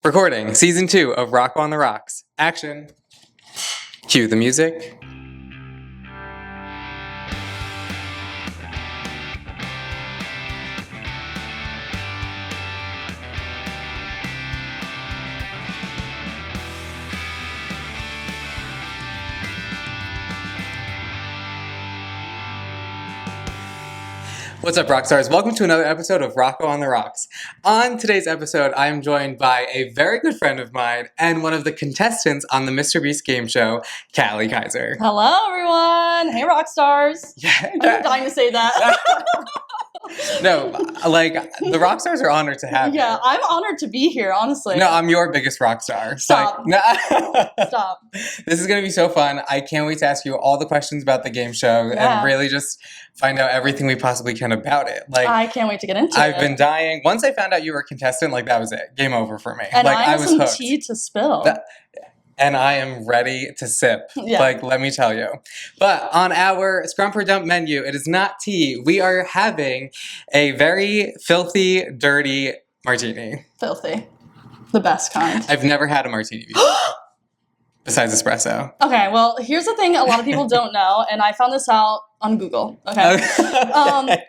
Recording season 2 of Rocco on the Rocks. Action. Cue the music. What's up, rock stars? Welcome to another episode of Rocco on the Rocks. On today's episode, I am joined by a very good friend of mine and one of the contestants on the Mr. Beast game show, Callie Kaiser. Hello, everyone. Hey, rock stars. Yeah. I'm dying to say that. No, like, the rock stars are honored to have you. Yeah, I'm honored to be here, honestly. No, I'm your biggest rock star. Stop. Like, no. Stop. This is going to be so fun. I can't wait to ask you all the questions about the game show and really just find out everything we possibly can about it. Like, I can't wait to get into it. I've been dying. Once I found out you were a contestant, like, that was it. Game over for me. And like, I have was some hooked. tea to spill. And I am ready to sip. Yeah. Like, let me tell you. But on our Scrump or Dump menu, it is not tea. We are having a very filthy, dirty martini. Filthy. The best kind. I've never had a martini before. Besides espresso. Okay, well, here's the thing a lot of people don't know, and I found this out on Google, okay?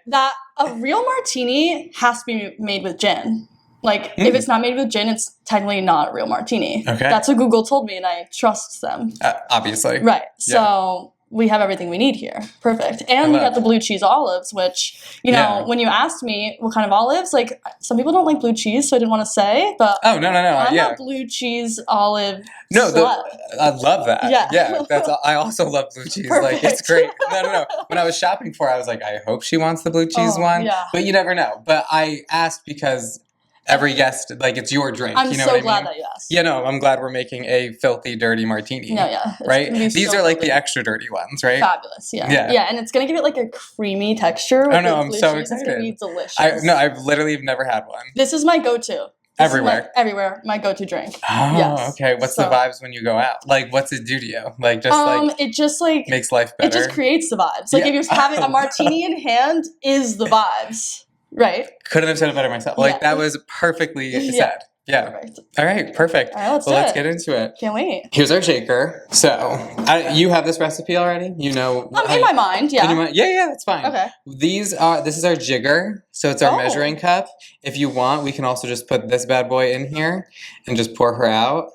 That a real martini has to be made with gin. Like, if it's not made with gin, it's technically not a real martini. Okay. That's what Google told me, and I trust them. Obviously. Right. So we have everything we need here. Perfect. And we got the blue cheese olives, which, you know, when you asked me what kind of olives, like, some people don't like blue cheese, so I didn't want to say, but I'm a blue cheese olive I love that. Yeah. I also love blue cheese. Perfect. Like, it's great. No. When I was shopping for it, I was like, I hope she wants the blue cheese one. Yeah. But you never know. But I asked because every guest, like, it's your drink. I'm you know so what I glad mean? that you asked. Yeah, no, I'm glad we're making a filthy, dirty martini. No, yeah. Right? These are like the extra dirty ones, right? Fabulous, yeah. Yeah, and it's going to give it like a creamy texture. With I'm blue so cheese. excited. It's going to be delicious. I've literally never had one. This is my go-to. Everywhere. My go-to drink. Oh, yes. Okay. What's the vibes when you go out? Like, what's it do to you? Like, it just like makes life better. It just creates the vibes. Like, if you're having a martini in hand, is the vibes. Right. Couldn't have said it better myself. Like, that was perfectly said. Yeah. Perfect. All right. Perfect. All right, let's get into it. Can't wait. Here's our shaker. So, you have this recipe already? You know. In my mind, yeah. In your mind? Yeah, that's fine. Okay. This is our jigger. So it's our measuring cup. If you want, we can also just put this bad boy in here and just pour her out.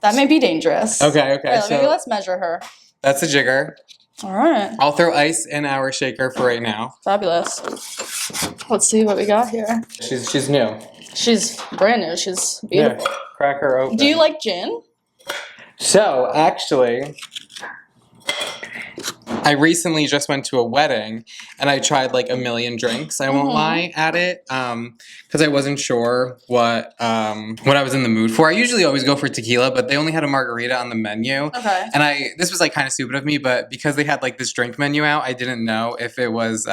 That may be dangerous. Okay. Right, let's measure her. That's a jigger. All right. I'll throw ice in our shaker for right now. Fabulous. Let's see what we got here. She's new. She's brand new. She's beautiful. Yeah, crack her open. Do you like gin? So, actually, I recently just went to a wedding and I tried like a million drinks, I won't lie, at it. Because I wasn't sure what I was in the mood for. I usually always go for tequila, but they only had a margarita on the menu. Okay. And this was like kind of stupid of me, but because they had like this drink menu out, I didn't know if it was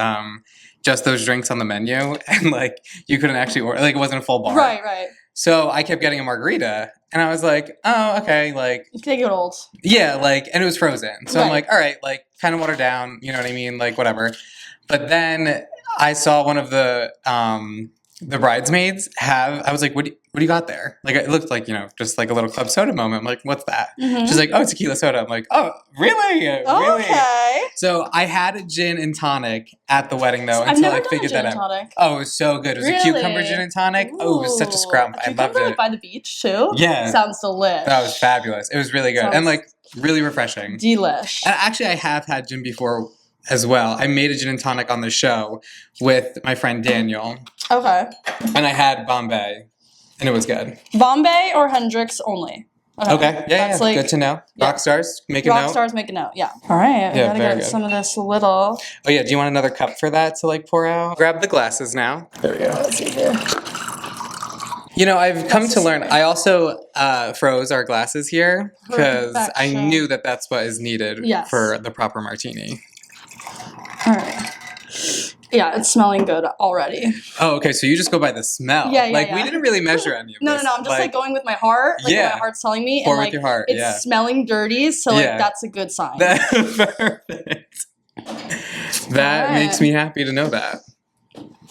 just those drinks on the menu and like you couldn't actually order, like it wasn't a full bar. Right. So I kept getting a margarita and I was like, oh, okay, like. You can get old. Yeah, like, and it was frozen. So I'm like, all right, like kind of watered down, you know what I mean? Like whatever. But then I saw one of the bridesmaids I was like, what do you got there? Like, it looked like, you know, just like a little club soda moment. I'm like, what's that? She's like, oh, tequila soda. I'm like, oh, really? Really? Okay. So I had a gin and tonic at the wedding, though, until I figured that out. Oh, it was so good. It was a cucumber gin and tonic. Ooh. Oh, it was such a scrump. I loved it. Like by the beach, too? Yeah. Sounds delish. That was fabulous. It was really good. And like, really refreshing. Delish. And actually, I have had gin before as well. I made a gin and tonic on the show with my friend Daniel. Okay. And I had Bombay, and it was good. Bombay or Hendrix only? Okay. Yeah. Like, good to know. Rock stars, make a note. Rock stars, make a note. Yeah. All right. I gotta get some of this little. Oh yeah. Do you want another cup for that to like pour out? Grab the glasses now. There we go. Let's see here. You know, I've come to learn. I also froze our glasses here because I knew that that's what is needed for the proper martini. All right. Yeah, it's smelling good already. Oh, okay. So you just go by the smell. Yeah. We didn't really measure any of this. No. I'm just like going with my heart. Like what my heart's telling me. Pour and with like your heart. it's smelling dirty, so like that's a good sign. Perfect. That makes me happy to know that.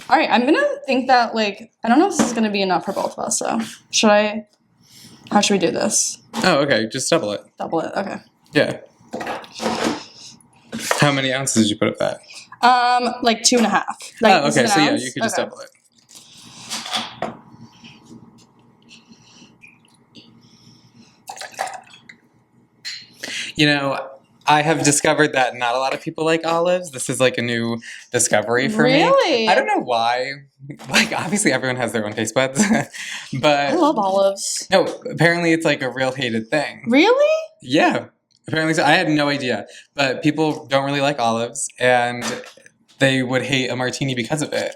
All right, I'm gonna think that like I don't know if this is gonna be enough for both of us. So should I How should we do this? Oh, okay. Just double it. Double it. Okay. Yeah. How many ounces did you put of that? Like 2.5. Like, oh, okay. So yeah, ounce? you could just double it. You know, I have discovered that not a lot of people like olives. This is like a new discovery for me. Really? I don't know why. Like, obviously everyone has their own taste buds. But I love olives. no, apparently it's like a real hated thing. Really? Yeah. Apparently so. I had no idea. But people don't really like olives, and they would hate a martini because of it.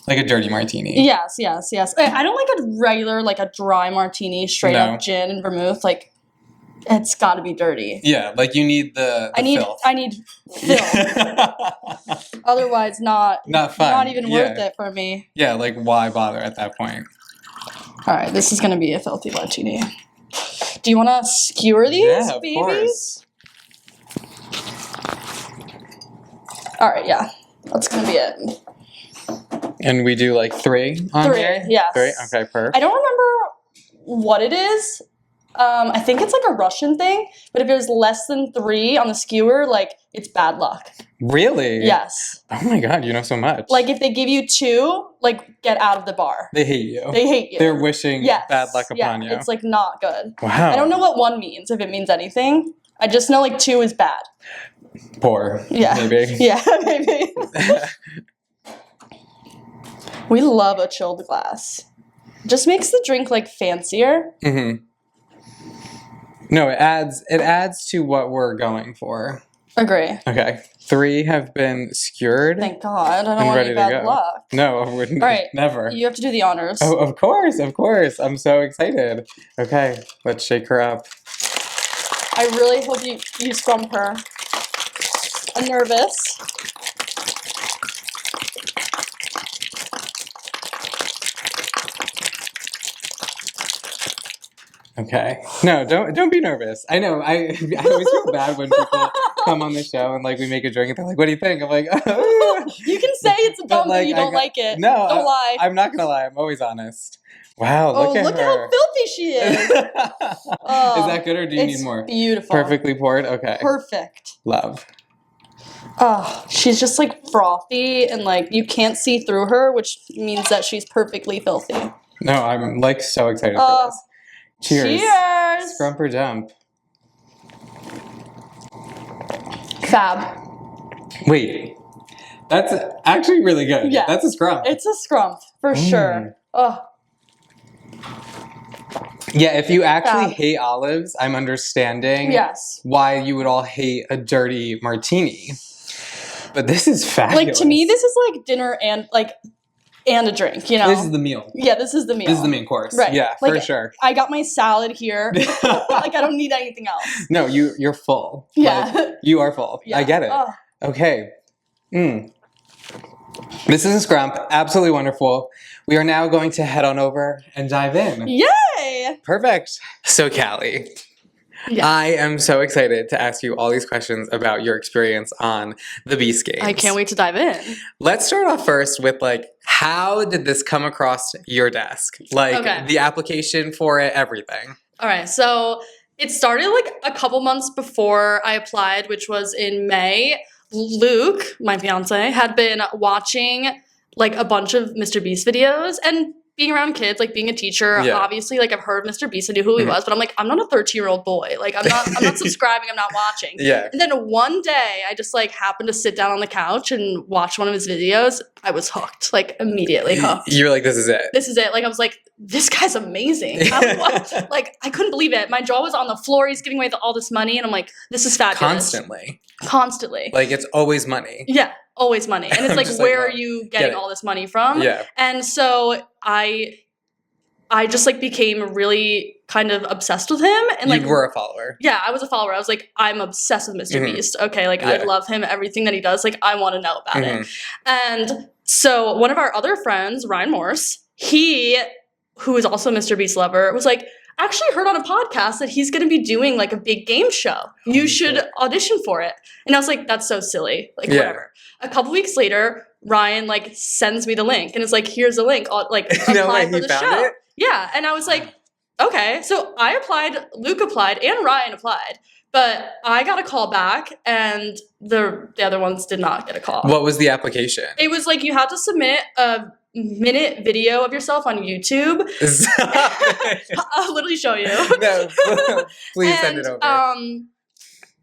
Like a dirty martini. Yes. I don't like a regular, like a dry martini, straight up gin and vermouth. Like, it's got to be dirty. Yeah, like you need the filth. I need filth. Otherwise, not fun. Not even worth it for me. Yeah, like why bother at that point? All right, this is gonna be a filthy martini. Do you want to skewer these, of babies? Course. All right, yeah, that's gonna be it. And we do like 3 on 3, here? yes. 3? Okay, perfect. I don't remember what it is. I think it's like a Russian thing, but if it was less than 3 on the skewer, like, it's bad luck. Really? Yes. Oh my god, you know so much. Like, if they give you 2, like, get out of the bar. They hate you. They hate you. They're wishing bad luck upon you. It's, like, not good. Wow. I don't know what 1 means, if it means anything. I just know, like, 2 is bad. Poor. Yeah. Maybe. Yeah, maybe. We love a chilled glass. Just makes the drink, like, fancier. Mm-hmm. No, it adds to what we're going for. Agree. Okay. 3 have been skewered. Thank God. I don't want any bad luck. No, I wouldn't. All right. Never. You have to do the honors. Oh, of course. I'm so excited. Okay, let's shake her up. I really hope you scrump her. I'm nervous. Okay. No, don't be nervous. I know. I always feel bad when people come on the show and like we make a drink and they're like, "What do you think?" I'm like, "Oh." You can say it's a bum that you don't like it. No, don't lie. I'm not gonna lie. I'm always honest. Wow, look at how filthy she is. Is that good or do you need more? Beautiful. Perfectly poured? Okay. Perfect. Love. Oh, she's just like frothy and like you can't see through her, which means that she's perfectly filthy. No, I'm like so excited for this. Cheers. Cheers. Scrump or dump? Fab. Wait. That's actually really good. Yeah. That's a scrump. It's a scrump, for sure. Oh. Yeah, if you actually hate olives, I'm understanding why you would all hate a dirty martini. But this is fabulous. Like, to me, this is like dinner and a drink, you know? This is the meal. Yeah, this is the meal. This is the main course. Right. Yeah, like, for sure. I got my salad here. Like, I don't need anything else. No, you're full. Yeah. Like, you are full. Yeah. I get it. Oh. Okay. This is a scrump. Absolutely wonderful. We are now going to head on over and dive in. Yay! Perfect. So, Callie, I am so excited to ask you all these questions about your experience on the Beast Games. I can't wait to dive in. Let's start off first with, like, how did this come across your desk? Like, the application for it, everything. All right, so it started, like, a couple months before I applied, which was in May. Luke, my fiance, had been watching like a bunch of Mr. Beast videos and being around kids, like being a teacher, obviously, like I've heard of Mr. Beast, I knew who he was, but I'm like, I'm not a 13-year-old boy. Like I'm not subscribing, I'm not watching. Yeah. And then one day I just like happened to sit down on the couch and watch one of his videos. I was hooked, like immediately hooked. You were like, this is it. This is it. Like I was like, this guy's amazing. Like I couldn't believe it. My jaw was on the floor. He's giving away all this money. And I'm like, this is fabulous. Constantly. Like it's always money. Yeah. Always money. And it's like, where are you getting all this money from? Yeah. And so I just like became really kind of obsessed with him. And like, you were a follower. Yeah, I was a follower. I was like, I'm obsessed with Mr. Beast. Okay, like I love him, everything that he does. Like I want to know about it. And so one of our other friends, Ryan Morse, who is also a Mr. Beast lover, was like, actually heard on a podcast that he's going to be doing like a big game show. You should audition for it. And I was like, that's so silly. Like, whatever. A couple weeks later, Ryan like sends me the link and it's like, here's the link. Like apply for the show. Yeah. And I was like, okay. So I applied, Luke applied, and Ryan applied. But I got a call back, and the other ones did not get a call. What was the application? It was like you had to submit a minute video of yourself on YouTube. I'll literally show you. No, please send it over.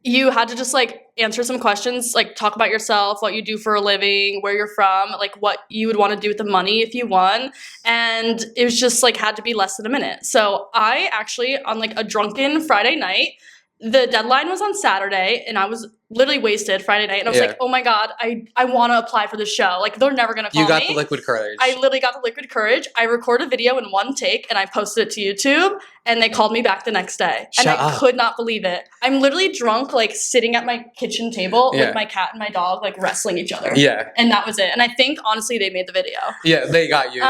You had to just like answer some questions, like talk about yourself, what you do for a living, where you're from, like what you would want to do with the money if you won. And it was just like had to be less than a minute. So I actually, on like a drunken Friday night, the deadline was on Saturday, and I was literally wasted Friday night. And I was like, oh my God, I want to apply for the show. Like, they're never going to call me. You got the liquid courage. I literally got the liquid courage. I recorded a video in one take, and I posted it to YouTube, and they called me back the next day. And I could not believe it. I'm literally drunk, like, sitting at my kitchen table with my cat and my dog, like, wrestling each other. Yeah. And that was it. And I think, honestly, they made the video. Yeah, they got you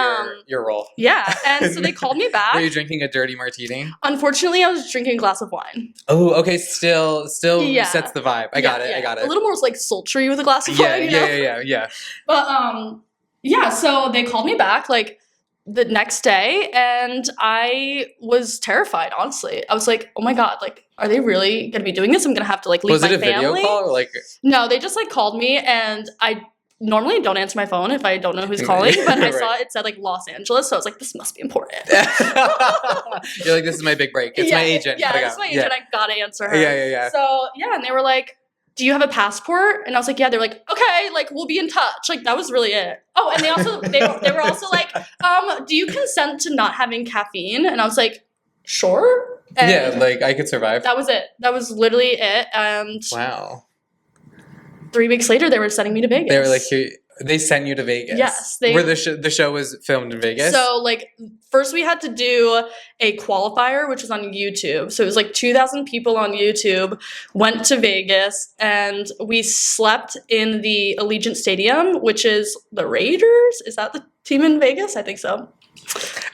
your role. Yeah. And so they called me back. Were you drinking a dirty martini? Unfortunately, I was drinking a glass of wine. Oh, okay. Still sets the vibe. I got it. A little more like sultry with a glass of wine, you know? Yeah. But yeah, so they called me back like the next day, and I was terrified, honestly. I was like, oh my God, like, are they really gonna be doing this? I'm gonna have to like leave my family. Was it a video call or like No, they just like called me, and I normally don't answer my phone if I don't know who's calling, but I saw it said like Los Angeles, so I was like, this must be important. You're like, this is my big break. It's my agent. Yeah, it's my agent. I gotta answer her. Yeah. So yeah, and they were like, do you have a passport? And I was like, yeah. They're like, okay, like we'll be in touch. Like that was really it. Oh, and they also they were also like, do you consent to not having caffeine? And I was like, sure. And yeah, like I could survive. That was it. That was literally it. And wow. 3 weeks later, they were sending me to Vegas. They were like, they sent you to Vegas. Yes. Where the show was filmed in Vegas? So, like, first we had to do a qualifier, which was on YouTube. So it was like 2,000 people on YouTube went to Vegas, and we slept in the Allegiant Stadium, which is the Raiders. Is that the team in Vegas? I think so.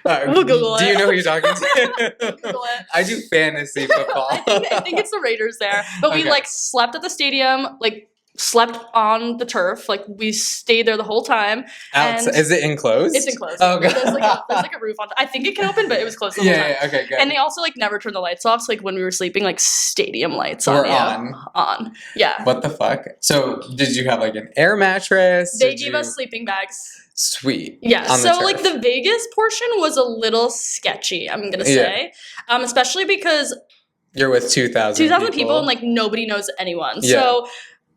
We'll Google it. Do you know who you're talking to? Google it. I do fantasy football. I think it's the Raiders there. But we, like, slept at the stadium, like, slept on the turf. Like, we stayed there the whole time. Is it enclosed? It's enclosed. Oh, God. There's like a roof on. I think it can open, but it was closed the whole time. Yeah, okay, good. And they also, like, never turned the lights off. So, like, when we were sleeping, like, stadium lights were on. Yeah. What the fuck? So, did you have, like, an air mattress? They gave us sleeping bags. Sweet. Yeah. So, like, the Vegas portion was a little sketchy, I'm going to say. Especially because you're with 2,000 people and, like, nobody knows anyone. Yeah. So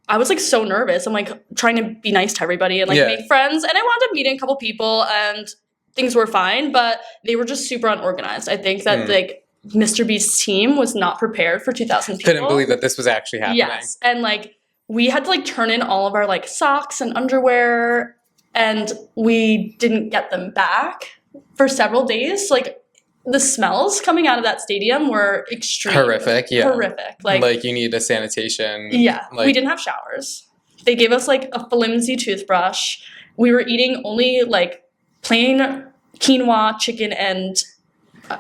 I was like so nervous. I'm like trying to be nice to everybody and like make friends. And I wound up meeting a couple people, and things were fine, but they were just super unorganized. I think that like Mr. Beast's team was not prepared for 2,000 people. Couldn't believe that this was actually happening. Yes. And like we had to like turn in all of our like socks and underwear, and we didn't get them back for several days. Like the smells coming out of that stadium were extreme. Horrific. Like you need a sanitation. Yeah. Like, we didn't have showers. They gave us like a flimsy toothbrush. We were eating only like plain quinoa, chicken, and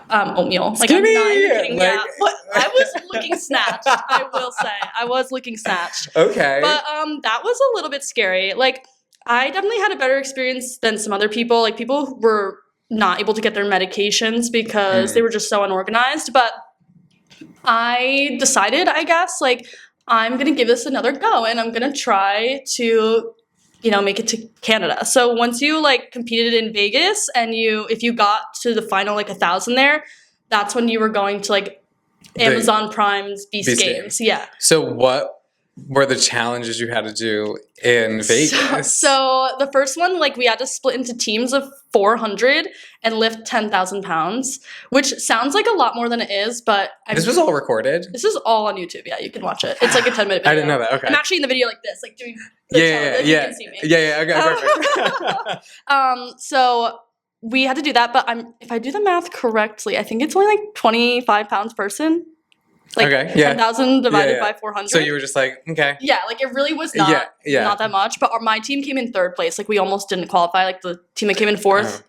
oatmeal. Like I'm not even kidding. Like, but I was looking snatched. I will say I was looking snatched. Okay. But that was a little bit scary. Like I definitely had a better experience than some other people. Like people who were not able to get their medications because they were just so unorganized. But I decided, I guess, like, I'm going to give this another go, and I'm going to try to, you know, make it to Canada. So once you, like, competed in Vegas and if you got to the final, like, 1,000 there, that's when you were going to, like, Amazon Prime's Beast Games. Yeah. So what were the challenges you had to do in Vegas? So the first one, like we had to split into teams of 400 and lift 10,000 pounds, which sounds like a lot more than it is, but this was all recorded? This is all on YouTube. Yeah, you can watch it. It's like a 10-minute video. I didn't know that. Okay. I'm actually in the video like this, like doing the challenge. You can see me. Yeah, okay, perfect. So we had to do that, but if I do the math correctly, I think it's only like 25 pounds person. Like 10,000 divided by 400. So you were just like, okay. Yeah, like it really was not that much. But my team came in third place. Like we almost didn't qualify. Like the team that came in fourth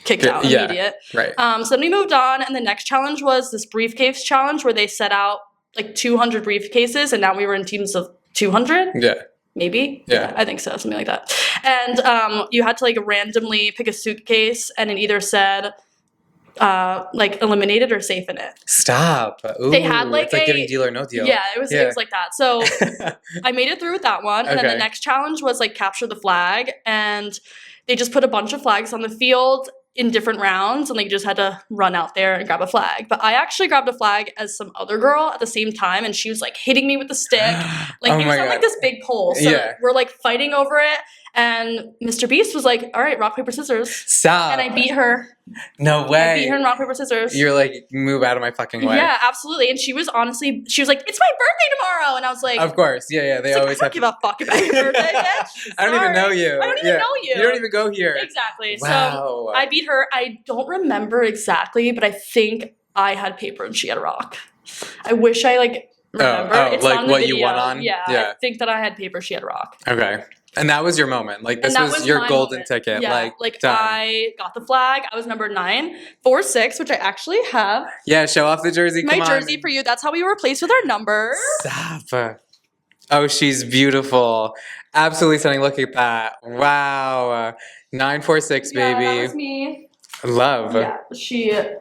kicked out immediate. Right. So then we moved on, and the next challenge was this briefcase challenge where they set out like 200 briefcases, and now we were in teams of 200. Yeah. Maybe. Yeah, I think so. Something like that. And you had to like randomly pick a suitcase, and it either said like eliminated or safe in it. Stop. Ooh, They had like it's like giving Deal or No Deal. Yeah, it was like that. So I made it through with that one. And then the Okay. next challenge was like capture the flag. And they just put a bunch of flags on the field in different rounds, and like you just had to run out there and grab a flag. But I actually grabbed a flag as some other girl at the same time, and she was like hitting me with the stick. Like Oh it my was on God. like this big pole. So Yeah. we're like fighting over it. And Mr. Beast was like, all right, rock, paper, scissors. Stop. And I beat her. No way. I beat her in rock, paper, scissors. You're like, move out of my fucking way. Yeah, absolutely. And she was like, it's my birthday tomorrow. And I was like, Of course. Yeah. They always I don't give a fuck about your birthday, bitch. I don't even know you. I don't even know you. You don't even go here. Exactly. Wow. So I beat her. I don't remember exactly, but I think I had paper and she had a rock. I wish I like remember. It's like on the what video. you won on? Yeah, I think that I had paper, she had a rock. Okay. And that was your moment. Like this was your golden ticket. Yeah, like done. I got the flag. I was number 946, which I actually have. Yeah, show off the jersey. My jersey for you. That's how we were placed with our numbers. Stop. Oh, she's beautiful. Absolutely stunning. Look at that. Wow. 946, baby. Yeah, that was me. Love. Yeah,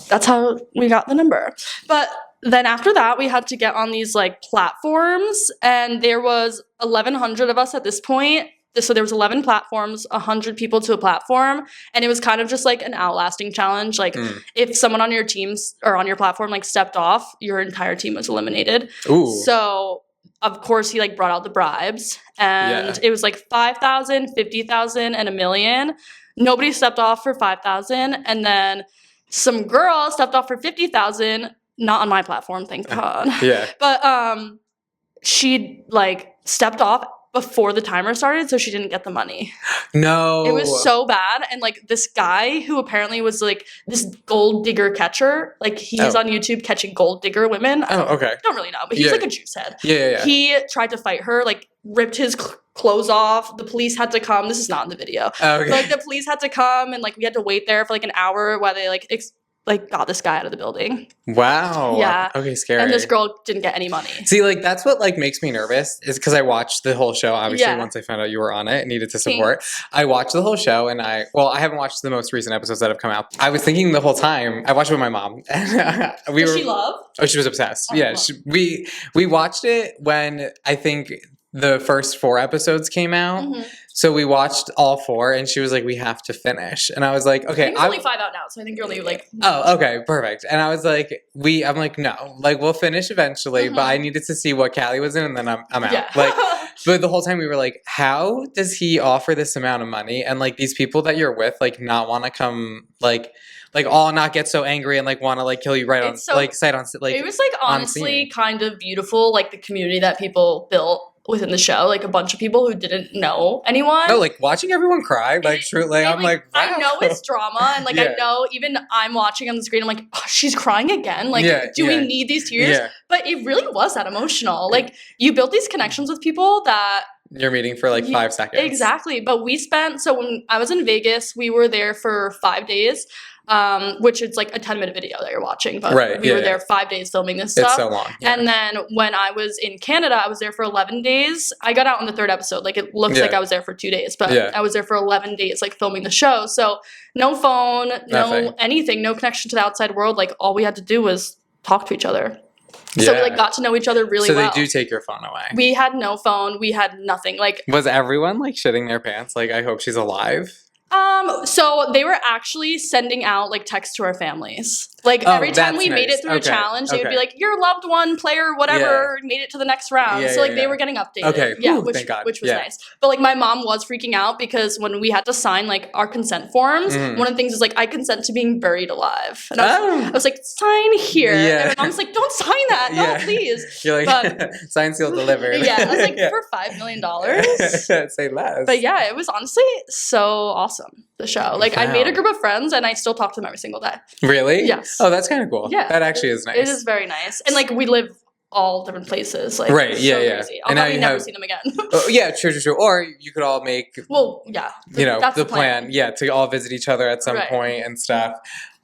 that's how we got the number. But then after that, we had to get on these like platforms, and there was 1,100 of us at this point. So there was 11 platforms, 100 people to a platform, and it was kind of just like an outlasting challenge. Like if someone on your teams or on your platform like stepped off, your entire team was eliminated. Ooh. So of course he like brought out the bribes, and it was like 5,000, 50,000, and $1 million. Nobody stepped off for 5,000, and then some girl stepped off for 50,000. Not on my platform, thank God. Yeah. But she like stepped off before the timer started, so she didn't get the money. No. It was so bad. And like this guy who apparently was like this gold digger catcher, like he's on YouTube catching gold digger women. Oh, okay. Don't really know, but he's like a juice head. Yeah. He tried to fight her, like ripped his clothes off. The police had to come. This is not in the video. Oh, okay. But, like the police had to come, and like we had to wait there for like an hour while they like got this guy out of the building. Wow. Yeah. Okay, scary. And this girl didn't get any money. See, like, that's what, like, makes me nervous is because I watched the whole show, obviously, once I found out you were on it and needed to support. I watched the whole show, and I haven't watched the most recent episodes that have come out. I was thinking the whole time, I watched it with my mom. Does she love? Oh, she was obsessed. Yeah. We watched it when I think the first 4 episodes came out. Mm-hmm. So we watched all 4, and she was like, we have to finish. And I was like, okay. I'm only 5 out now, so I think you're only like... Oh, okay, perfect. And I was like, I'm like, no. Like, we'll finish eventually, but I needed to see what Callie was in, and then I'm out. Yeah. Like, but the whole time we were like, how does he offer this amount of money? And, like, these people that you're with, like, not want to come, like all not get so angry and, like, want to, like, kill you right on, like, sight on, like... It was, like, honestly kind of beautiful, like, the community that people built within the show, like a bunch of people who didn't know anyone. No, like watching everyone cry, like truly, I'm like, wow. I know it's drama, and like I know even I'm watching on the screen, I'm like, oh, she's crying again. Like, do we need these tears? Yeah. But it really was that emotional. Like you build these connections with people that you're meeting for like 5 seconds. Exactly. But we spent, so when I was in Vegas, we were there for 5 days. Which it's like a 10-minute video that you're watching, but we were there 5 days filming this stuff. It's so long. Yeah. And then when I was in Canada, I was there for 11 days. I got out on the 3rd episode. Like it looks like I was there for 2 days, but I was there for 11 days, like filming the show. So no phone, no anything, no connection to the outside world. Like all we had to do was talk to each other. So we like got to know each other really well. So they do take your phone away. We had no phone. We had nothing. Like was everyone like shitting their pants? Like I hope she's alive. So they were actually sending out like texts to our families. Like every time we made it through a challenge, they would be like, your loved one, player, whatever, made it to the next round. So like they were getting updated. Okay. Yeah, Ooh, which was nice. But like my mom was freaking out because when we had to sign like our consent forms, one of the things was like, I consent to being buried alive. And I was like, sign here. And my mom's like, don't sign that. No, please. You're like, sign, seal, delivered. I was like, for $5 million. Say less. But yeah, it was honestly so awesome, the show. Like I made a group of friends and I still talk to them every single day. Really? Yes. Oh, that's kind of cool. Yeah. That actually is nice. It is very nice. And like we live all different places. Like crazy. I'll probably never see them again. True. Or you could all make that's the plan. Yeah, to all visit each other at some point and stuff.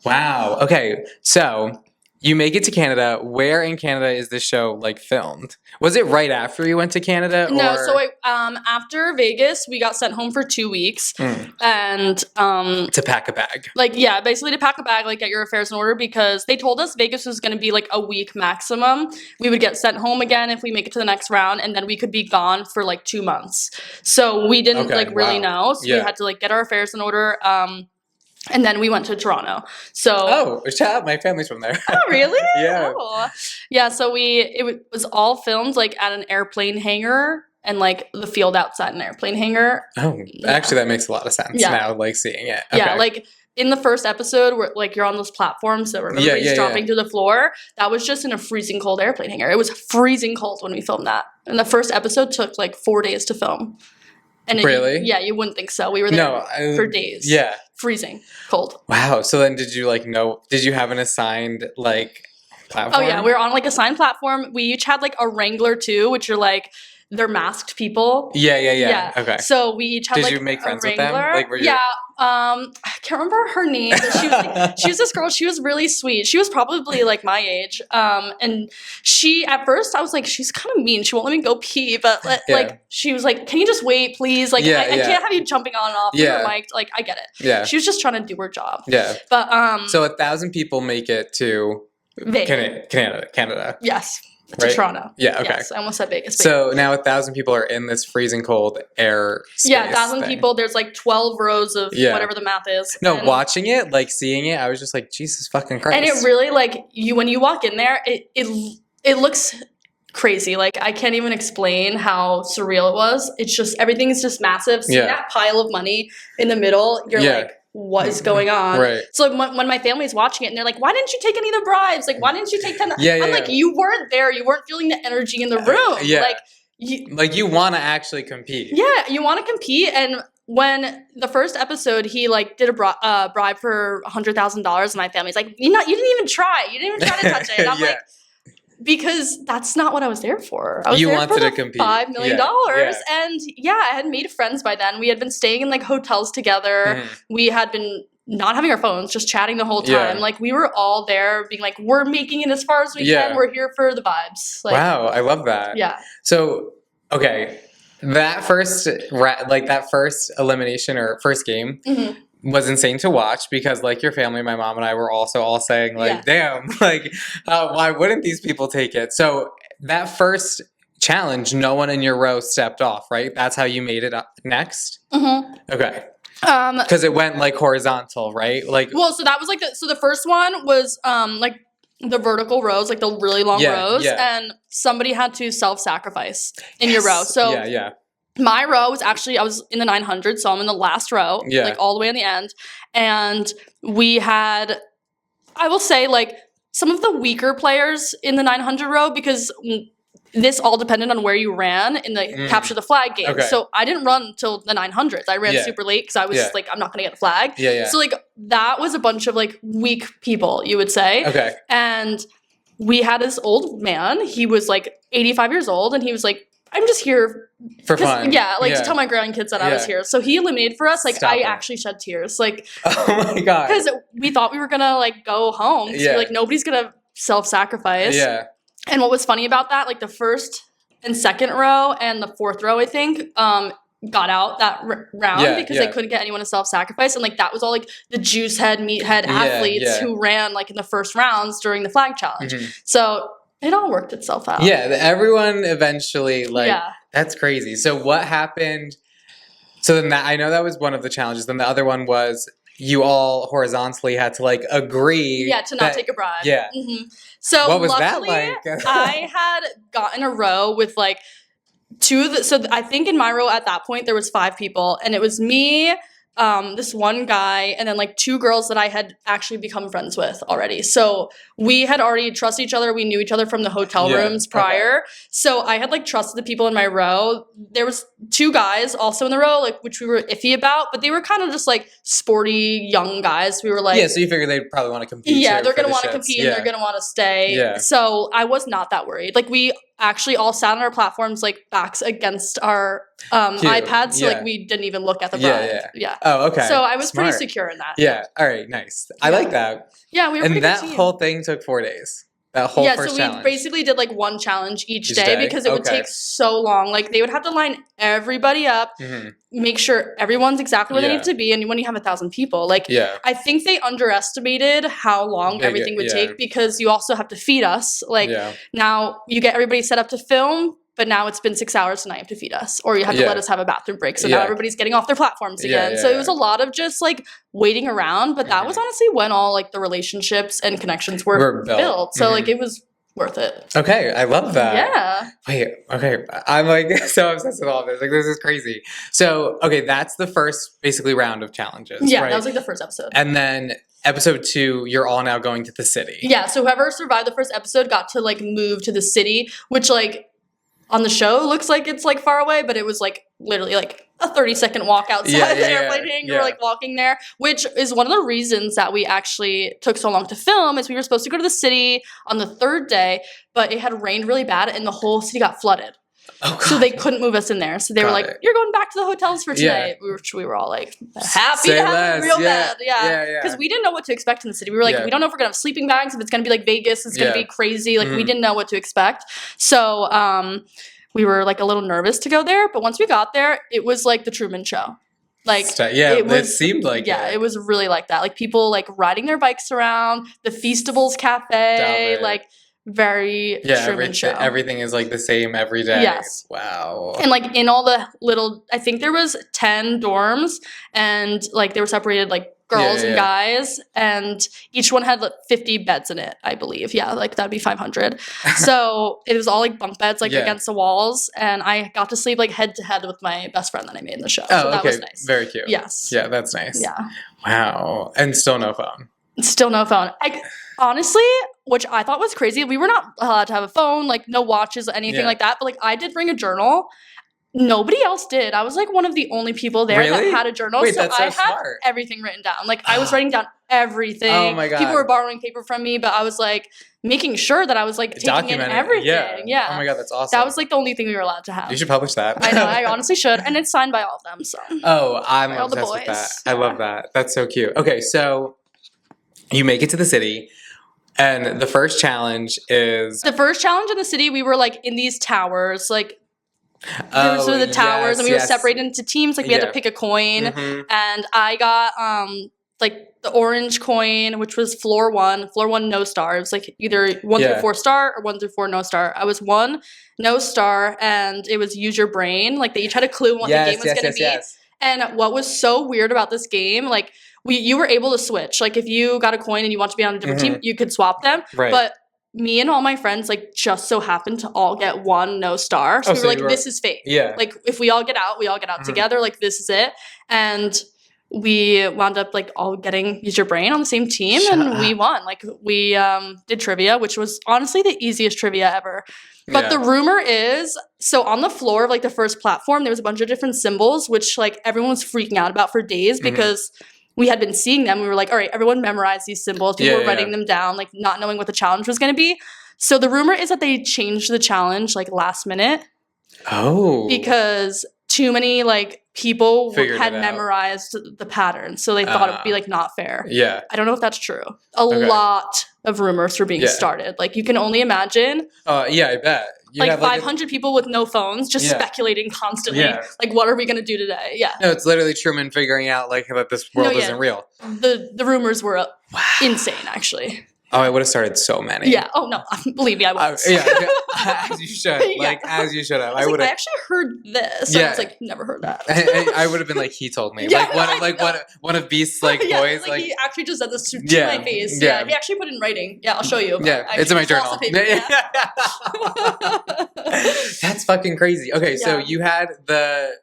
Wow. Okay. So you make it to Canada. Where in Canada is this show like filmed? Was it right after you went to Canada? No, or? so after Vegas, we got sent home for 2 weeks, and to pack a bag. like basically to pack a bag, like get your affairs in order, because they told us Vegas was going to be like a week maximum. We would get sent home again if we make it to the next round, and then we could be gone for like 2 months. So we didn't really know. So we had to like get our affairs in order. And then we went to Toronto. So shout out, my family's from there. Oh, really? Yeah. Oh. Yeah, so it was all filmed like at an airplane hangar and like the field outside an airplane hangar. Oh, actually that makes a lot of sense now, like seeing it. Okay. Yeah, like in the first episode where like you're on those platforms that were dropping to the floor, that was just in a freezing cold airplane hangar. It was freezing cold when we filmed that. And the first episode took like 4 days to film. And really? You wouldn't think so. We were there for days. Yeah. Freezing cold. Wow. So then did you did you have an assigned like platform? Oh yeah, we were on like a assigned platform. We each had like a Wrangler too, which are like they're masked people. Yeah. Okay. So we each had did like you make friends a with them? Wrangler. Like were you I can't remember her name, but she was this girl. She was really sweet. She was probably like my age. And she at first I was like, she's kind of mean. She won't let me go pee, but like she was like, can you just wait, please? Like I can't have you jumping on and off your mic. Like I get it. Yeah. She was just trying to do her job. Yeah. But so 1,000 people make it to Canada. Yes. To Toronto. Yeah, okay. Yes, I almost said Vegas. So now 1,000 people are in this freezing cold air space. Yeah, 1,000 people. There's like 12 rows of whatever the math is. No, watching it, like seeing it, I was just like, Jesus fucking Christ. And it really like when you walk in there, it looks crazy. Like I can't even explain how surreal it was. It's just everything is just massive. Seeing that pile of money in the middle, you're like, what is going on? Right. So when my family's watching it and they're like, why didn't you take any of the bribes? Like, why didn't you take 10? I'm like, you weren't there. You weren't feeling the energy in the room. Like you want to actually compete. Yeah, you want to compete. And when the first episode, he like did a bribe for $100,000, and my family's like, you didn't even try. You didn't even try to touch it. And I'm like, because that's not what I was there for. I was there for the compete. $5 million. And I had made friends by then. We had been staying in like hotels together. We had been not having our phones, just chatting the whole time. Like we were all there being like, we're making it as far as we can. We're here for the vibes. Like, wow, I love that. Yeah. So, okay, that first elimination or first game was insane to watch because like your family, my mom and I were also all saying like, damn, like why wouldn't these people take it? So that first challenge, no one in your row stepped off, right? That's how you made it up next? Okay. Because it went like horizontal, right? Like, well, so that was like the first one was like the vertical rows, like the really long rows, and somebody had to self-sacrifice in your row. So my row was actually, I was in the 900, so I'm in the last row, like all the way in the end. And we had, I will say, like some of the weaker players in the 900 row, because this all depended on where you ran in the capture the flag game. Okay. So I didn't run till the 900s. I ran super late because I was like, I'm not going to get a flag. So like that was a bunch of like weak people, you would say. Okay. And we had this old man. He was like 85 years old, and he was like, I'm just here for fun. Yeah, like to tell my grandkids that I was here. So he eliminated for us. Like I actually shed tears. Like, oh my God. Because we thought we were going to like go home. So like nobody's going to self-sacrifice. Yeah. And what was funny about that, like the first and second row and the fourth row, I think, got out that round because they couldn't get anyone to self-sacrifice. And like that was all like the juice head, meathead athletes who ran like in the first rounds during the flag challenge. So it all worked itself out. Yeah, everyone eventually that's crazy. So what happened? So then I know that was one of the challenges. Then the other one was you all horizontally had to like agree. Yeah, to not take a bribe. Yeah. So what was luckily, that like? I had gotten a row with like so I think in my row at that point there was 5 people, and it was me, this one guy, and then like 2 girls that I had actually become friends with already. So we had already trusted each other. We knew each other from the hotel rooms prior. Okay. So I had like trusted the people in my row. There was 2 guys also in the row, like which we were iffy about, but they were kind of just like sporty young guys. We were like, so you figured they'd probably want to compete. Yeah, they're gonna want to compete and they're gonna want to stay. Yeah. So I was not that worried. Like we actually all sat on our platforms, like backs against our iPads, so like we didn't even look at the bride. Yeah. Oh, okay. So I was Smart. pretty secure in that. Yeah. All right. Nice. I like that. Yeah, we were pretty And that good team. whole thing took 4 days. That whole first challenge. So we basically did like one challenge each day because it would take so long. Like they would have to line everybody up, make sure everyone's exactly where they need to be. And when you have 1,000 people, like I think they underestimated how long everything would take because you also have to feed us. Like now you get everybody set up to film, but now it's been 6 hours and now you have to feed us, or you have to let us have a bathroom break. So now everybody's getting off their platforms again. So it was a lot of just like waiting around, but that was honestly when all like the relationships and connections were built. So like it was worth it. Okay, I love that. Yeah. Wait, okay. I'm like so obsessed with all of this. Like this is crazy. So, okay, that's the first basically round of challenges. Yeah, right? that was like the first episode. And then episode 2, you're all now going to the city. Yeah, so whoever survived the first episode got to like move to the city, which like on the show looks like it's like far away, but it was like literally like a 30-second walk outside the airplane hangar. We're like walking there, which is one of the reasons that we actually took so long to film is we were supposed to go to the city on the 3rd day, but it had rained really bad and the whole city got flooded. Oh, so they couldn't move us in there. So they were like, you're going back to the hotels for today. We were all like happy to have it real bad. Yeah. Because we didn't know what to expect in the city. We were like, we don't know if we're going to have sleeping bags, if it's going to be like Vegas, it's going to be crazy. Like we didn't know what to expect. So we were like a little nervous to go there. But once we got there, it was like the Truman Show. Like it seemed like it was really like that. Like people like riding their bikes around, the Feastables Cafe, like very Truman Show. Everything is like the same every day. Yes. Wow. And like in all the little, I think there was 10 dorms and like they were separated like girls and guys, and each one had like 50 beds in it, I believe. Yeah, like that'd be 500. So it was all like bunk beds like against the walls, and I got to sleep like head to head with my best friend that I made in the show. Oh, so that was nice. Very cute. Yes. Yeah, that's nice. Yeah. Wow. And still no phone. Still no phone. Honestly, which I thought was crazy, we were not allowed to have a phone, like no watches, anything like that. But like I did bring a journal. Nobody else did. I was like one of the only people there that had a journal. Wait, so that's so I had smart. Everything written down. Like I was writing down everything. Oh my God. People were borrowing paper from me, but I was like making sure that I was like taking in everything. Yeah. Oh my God, that's awesome. That was like the only thing we were allowed to have. You should publish that. I know. I honestly should. And it's signed by all of them. So. Oh, I'm obsessed with that. I love that. That's so cute. Okay, so you make it to the city. And the first challenge is... The first challenge in the city, we were like in these towers, like... There were the towers, and we were separated into teams. Like we had to pick a coin, and I got like the orange coin, which was floor 1. Floor 1, no star. It was like either 1 through 4 star or 1 through 4 no star. I was 1 no star, and it was use your brain. Like they each had a clue on what the game was going to be. And what was so weird about this game, like you were able to switch. Like if you got a coin and you want to be on a different team, you could swap them. Right. But me and all my friends like just so happened to all get 1 no star. So we were like, this is fate. Yeah. Like if we all get out, we all get out together. Like this is it. And we wound up like all getting use your brain on the same team, and we won. Like we did trivia, which was honestly the easiest trivia ever. But the rumor is, so on the floor of like the first platform, there was a bunch of different symbols, which like everyone was freaking out about for days because we had been seeing them. We were like, all right, everyone memorize these symbols. People were writing them down, like not knowing what the challenge was going to be. So the rumor is that they changed the challenge like last minute. Oh. Because too many like people had memorized the pattern. So they thought it would be like not fair. Yeah. I don't know if that's true. A lot of rumors were being started. Like you can only imagine. Yeah, I bet. Like 500 people with no phones just speculating constantly. Yeah. Like, what are we going to do today? Yeah. No, it's literally Truman figuring out like that this world isn't real. The rumors were insane, actually. Oh, I would have started so many. Yeah. Oh, no. Believe me, I was. As you should. Like, as you should have. I actually heard this. Yeah. I was like, never heard that. I would have been like, he told me. Like, one of Beast's like boys. Like, he actually just said this to my face. Yeah. He actually put it in writing. Yeah, I'll show you. Yeah, it's in my journal. That's fucking crazy. Okay, so you had the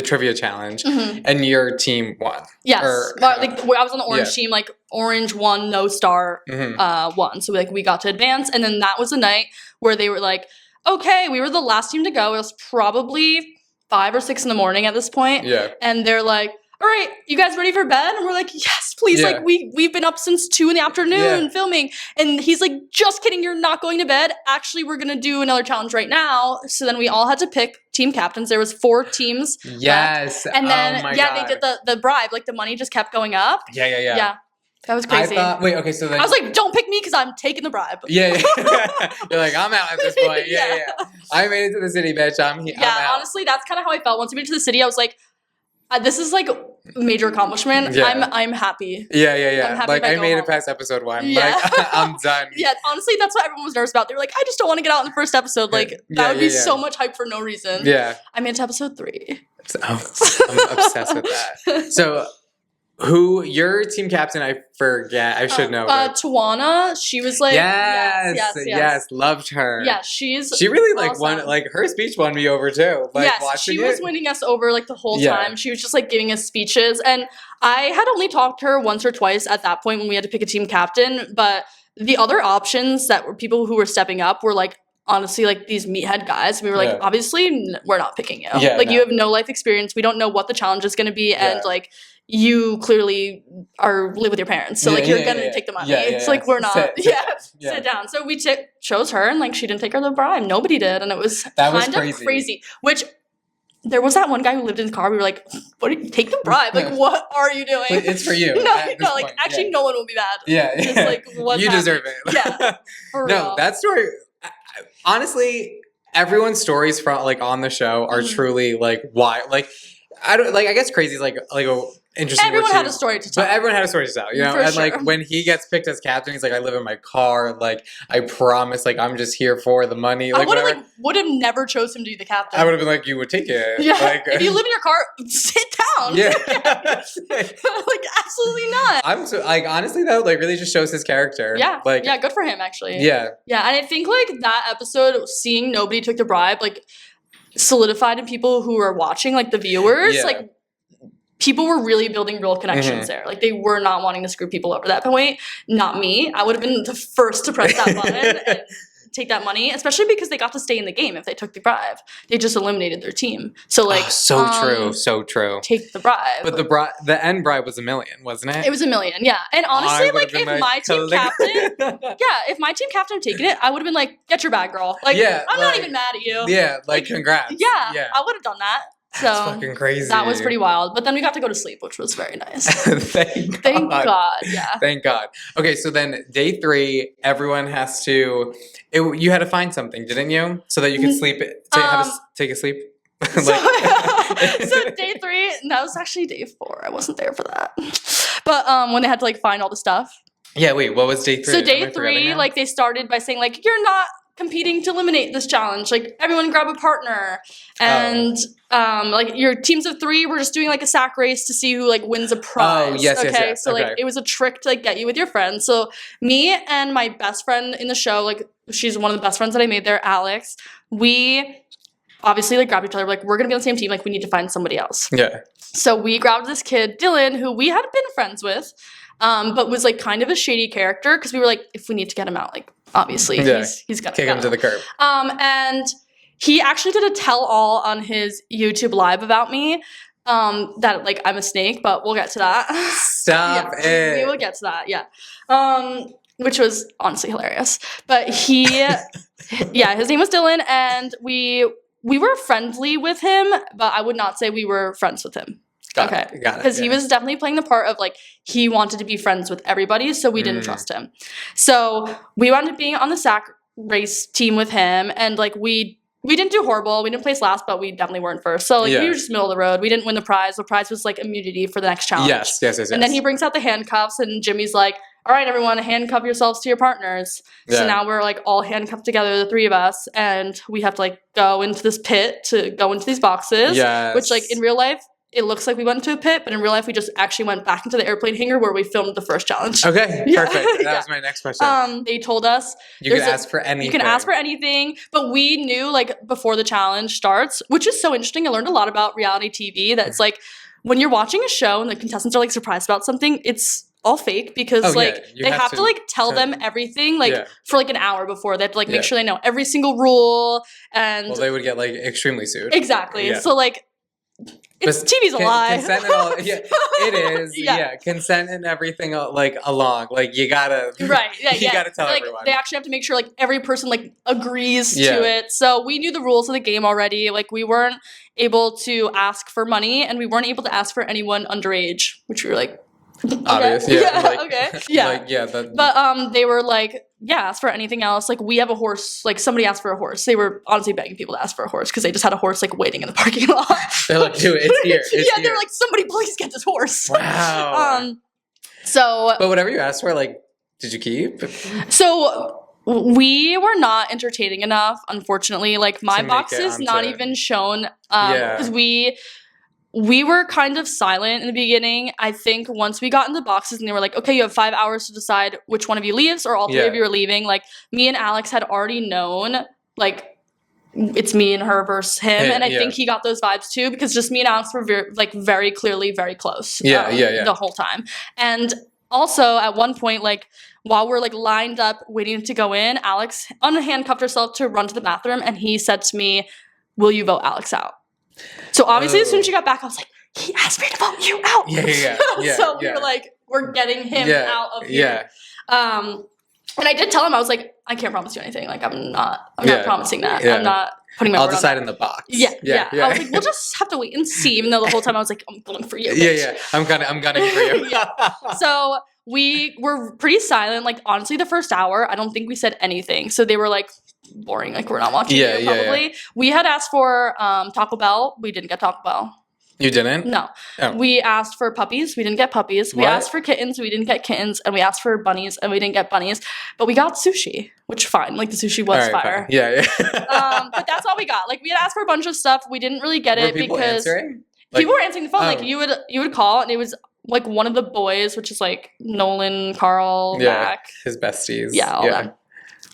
trivia challenge, and your team won. Yes, I was on the orange team. Like orange won, no star won. So like we got to advance, and then that was the night where they were like, okay, we were the last team to go. It was probably 5 or 6 in the morning at this point. Yeah, and they're like, all right, you guys ready for bed? And we're like, yes, please. Yeah. Like, we've been up since 2 p.m. filming. And he's like, just kidding, you're not going to bed. Actually, we're going to do another challenge right now. So then we all had to pick team captains. There was 4 teams. Yes. Left. And then, God. they did the bribe. Like, the money just kept going up. Yeah. That was crazy. Okay, so then... I was like, don't pick me because I'm taking the bribe. Yeah. You're like, I'm out at this point. Yeah. I made it to the city, bitch. I'm out. Honestly, that's kind of how I felt. Once we made it to the city, I was like, this is like a major accomplishment. Yeah. I'm happy. Yeah. I'm happy Like, I made home. it past episode 1. Yeah. Like, I'm done. Yeah, honestly, that's what everyone was nervous about. They were like, I just don't want to get out in the first episode. Like, that would be so much hype for no reason. Yeah. I made it to episode 3. I'm obsessed with that. So... your team captain? I forget. I should know. Tawana. She was like, yes, loved her. Yeah, she really awesome. won. Like her speech won me over too. Like, yes, she was winning us over like the whole time. She was just like giving us speeches, and I had only talked to her once or twice at that point when we had to pick a team captain. But the other options that were people who were stepping up were like, honestly, like these meathead guys. We were like, obviously, we're not picking you. You have no life experience. We don't know what the challenge is going to be, and like. You clearly live with your parents, so like you're gonna take the money. It's like we're not. Sit down. So we chose her, and like she didn't take her the bribe. Nobody did, and it was kind of crazy. Which there was that one guy who lived in the car. We were like, "What? Take the bribe? Like, what are you doing? It's for you." No, like actually, no one will be mad. It's like what you deserve it. Yeah, for real. That story. Honestly, everyone's stories from like on the show are truly like why. Like I don't like. I guess crazy is like a. Interesting. Everyone had a story to tell. But everyone had a story to tell, you know? And like when he gets picked as captain, he's like, I live in my car, like I promise, like I'm just here for the money. Like, I would have never chose him to be the captain. I would have been like, you would take it. Yeah. Like, if you live in your car, sit down. Yeah. Like absolutely not. I'm so like honestly though, like really just shows his character. Yeah. Like good for him actually. Yeah. Yeah. And I think like that episode, seeing nobody took the bribe, like solidified in people who are watching, like the viewers, like people were really building real connections there. Like, they were not wanting to screw people over that point. Not me. I would have been the first to press that button and take that money, especially because they got to stay in the game if they took the bribe. They just eliminated their team. So, like... so true. Take the bribe. But the end bribe was $1 million, wasn't it? It was $1 million, yeah. And honestly, like, if my team captain... if my team captain had taken it, I would have been like, get your bag, girl. Like, I'm not even mad at you. Yeah, like congrats. Yeah, I would have done that. So that's fucking crazy. That was pretty wild. But then we got to go to sleep, which was very nice. Thank God. Yeah. Thank God. Okay, so then day 3, everyone has to. You had to find something, didn't you, so that you could sleep. Take a sleep. So day 3, that was actually day 4. I wasn't there for that. But when they had to like find all the stuff. Yeah. Wait. What was day 3? So day 3, like they started by saying like you're not competing to eliminate this challenge. Like everyone grab a partner, and like your teams of 3 were just doing like a sack race to see who like wins a prize. Yes. So like it was a trick to like get you with your friends. So me and my best friend in the show, like she's one of the best friends that I made there, Alex. We obviously like grabbed each other. Like we're gonna be on the same team. Like we need to find somebody else. Yeah. So we grabbed this kid, Dylan, who we hadn't been friends with, but was like kind of a shady character because we were like, if we need to get him out, like. Obviously, he's gonna kick him to the curb. And he actually did a tell-all on his YouTube live about me. That like I'm a snake, but we'll get to that. Stop it. We will get to that. Yeah. Which was honestly hilarious. But he, his name was Dylan, and we were friendly with him, but I would not say we were friends with him. Got it. Because he was definitely playing the part of like he wanted to be friends with everybody, so we didn't trust him. So we wound up being on the sack race team with him, and like we didn't do horrible. We didn't place last, but we definitely weren't first. So like we were just middle of the road. We didn't win the prize. The prize was like immunity for the next challenge. Yes. And then he brings out the handcuffs, and Jimmy's like, all right, everyone, handcuff yourselves to your partners. Yeah. So now we're like all handcuffed together, the 3 of us, and we have to like go into this pit to go into these boxes. Yes. Which like in real life, it looks like we went into a pit, but in real life, we just actually went back into the airplane hangar where we filmed the first challenge. Okay, perfect. That was my next question. They told us you can ask for anything. You can ask for anything, but we knew like before the challenge starts, which is so interesting. I learned a lot about reality TV. That it's like when you're watching a show and the contestants are like surprised about something, it's all fake because they have to like tell them everything like for like an hour before. They have to like make sure they know every single rule, and they would get like extremely sued. Exactly. So like. TV's a lie. Consent and all, yeah, it is. Yeah. Consent and everything like along. Like you gotta you gotta tell like, everyone. They actually have to make sure like every person like agrees to it. So we knew the rules of the game already. Like we weren't able to ask for money and we weren't able to ask for anyone underage, which we were like, obvious, but they were like, ask for anything else. Like we have a horse. Like somebody asked for a horse. They were honestly begging people to ask for a horse because they just had a horse like waiting in the parking lot. They're like, dude, it's here. They're like, somebody please get this horse. Wow. But whatever you asked for, like, did you keep? So we were not entertaining enough, unfortunately. Like my box is not even shown because we were kind of silent in the beginning. I think once we got into boxes and they were like, okay, you have 5 hours to decide which one of you leaves or all three of you are leaving. Like me and Alex had already known, like, it's me and her versus him. And I think he got those vibes too because just me and Alex were very clearly very close the whole time. And also at one point, like, while we're like lined up waiting to go in, Alex unhandcuffed herself to run to the bathroom and he said to me, will you vote Alex out? So obviously, as soon as she got back, I was like, he asked me to vote you out. So we were like, we're getting him out of here. And I did tell him, I was like, I can't promise you anything. Like, I'm not promising that. I'm not putting my word on that. I'll decide in the box. Yeah. I was like, we'll just have to wait and see. Even though the whole time I was like, I'm voting for you. I'm gunning for you. So we were pretty silent. Like, honestly, the first hour, I don't think we said anything. So they were like, boring, like we're not watching it probably. We had asked for Taco Bell. We didn't get Taco Bell. You didn't? No. Oh. We asked for puppies. We didn't get puppies. We asked for kittens. We didn't get kittens. And we asked for bunnies. And we didn't get bunnies. But we got sushi, which fine. Like the sushi was fire. Fine. But that's all we got. Like we had asked for a bunch of stuff. We didn't really get it because answering? People were answering the phone. Like you would call and it was like one of the boys, which is like Nolan, Carl, Mac. His besties. Yeah, all them.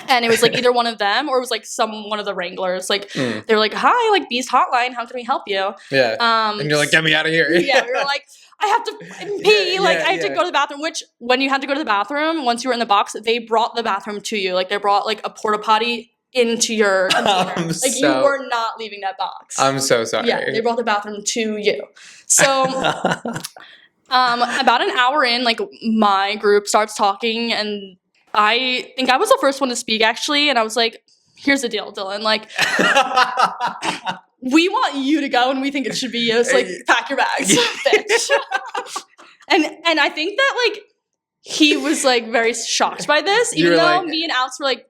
And it was like either one of them or it was like one of the Wranglers. Like they were like, hi, like Beast Hotline, how can we help you? Yeah. And you're like, get me out of here. We were like, I have to pee. I have to go to the bathroom, which when you had to go to the bathroom, once you were in the box, they brought the bathroom to you. Like they brought like a porta potty into your container. You were not leaving that box. I'm so sorry. Yeah, they brought the bathroom to you. So about an hour in, like my group starts talking and I think I was the first one to speak, actually, and I was like, here's the deal, Dylan. Like, we want you to go, and we think it should be you. So, like, pack your bags, bitch. And I think that, like, he was, like, very shocked by this, even though me and Alex were like,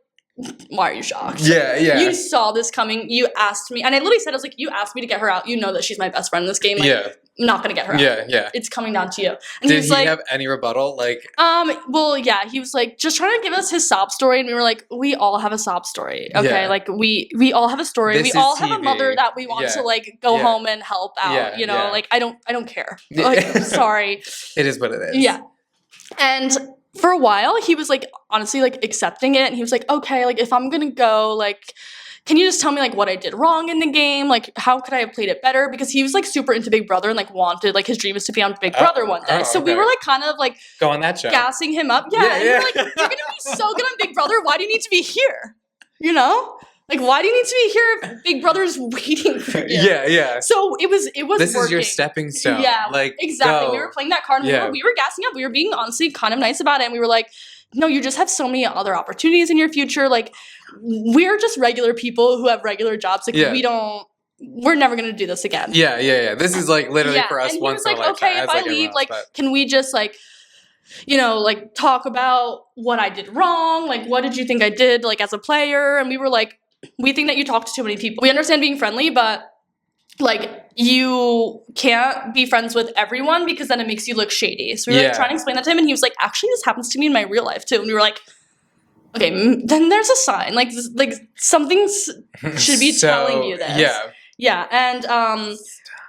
why are you shocked? Yeah. You saw this coming. You asked me. And I literally said, I was like, you asked me to get her out. You know that she's my best friend in this game. Like, I'm not going to get her out. Yeah. It's coming down to you. And Did he have any rebuttal? Like, well, yeah, he was like, just trying to give us his sob story. And we were like, we all have a sob story. Okay. Like we all have a story. We all have a mother that we want to like go home and help out. Like, I don't care. Like, I'm sorry. It is what it is. Yeah. And for a while, he was like, honestly, like accepting it. And he was like, okay, like if I'm going to go, like, can you just tell me like what I did wrong in the game? Like, how could I have played it better? Because he was like super into Big Brother and like wanted, like his dream is to be on Big Brother one day. So we were like kind of like go on that show, gassing him up. Yeah. And we were like, you're going to be so good on Big Brother. Why do you need to be here? You know? Like, why do you need to be here if Big Brother's waiting for you? Yeah. So it was this working. Is your stepping stone. Yeah, like exactly. Go. We were playing that card and we were gassing up. We were being honestly kind of nice about it. And we were like, no, you just have so many other opportunities in your future. Like, we're just regular people who have regular jobs. Like, we're never going to do this again. Yeah. This is like literally for us and once in a lifetime. Okay, if I leave, like, can we just like, like talk about what I did wrong? Like, what did you think I did, like, as a player? And we were like, we think that you talk to too many people. We understand being friendly, but like you can't be friends with everyone because then it makes you look shady. So we were like trying to explain that to him and he was like, actually this happens to me in my real life too. And we were like, okay, then there's a sign. Like something should be telling you this. Yeah. And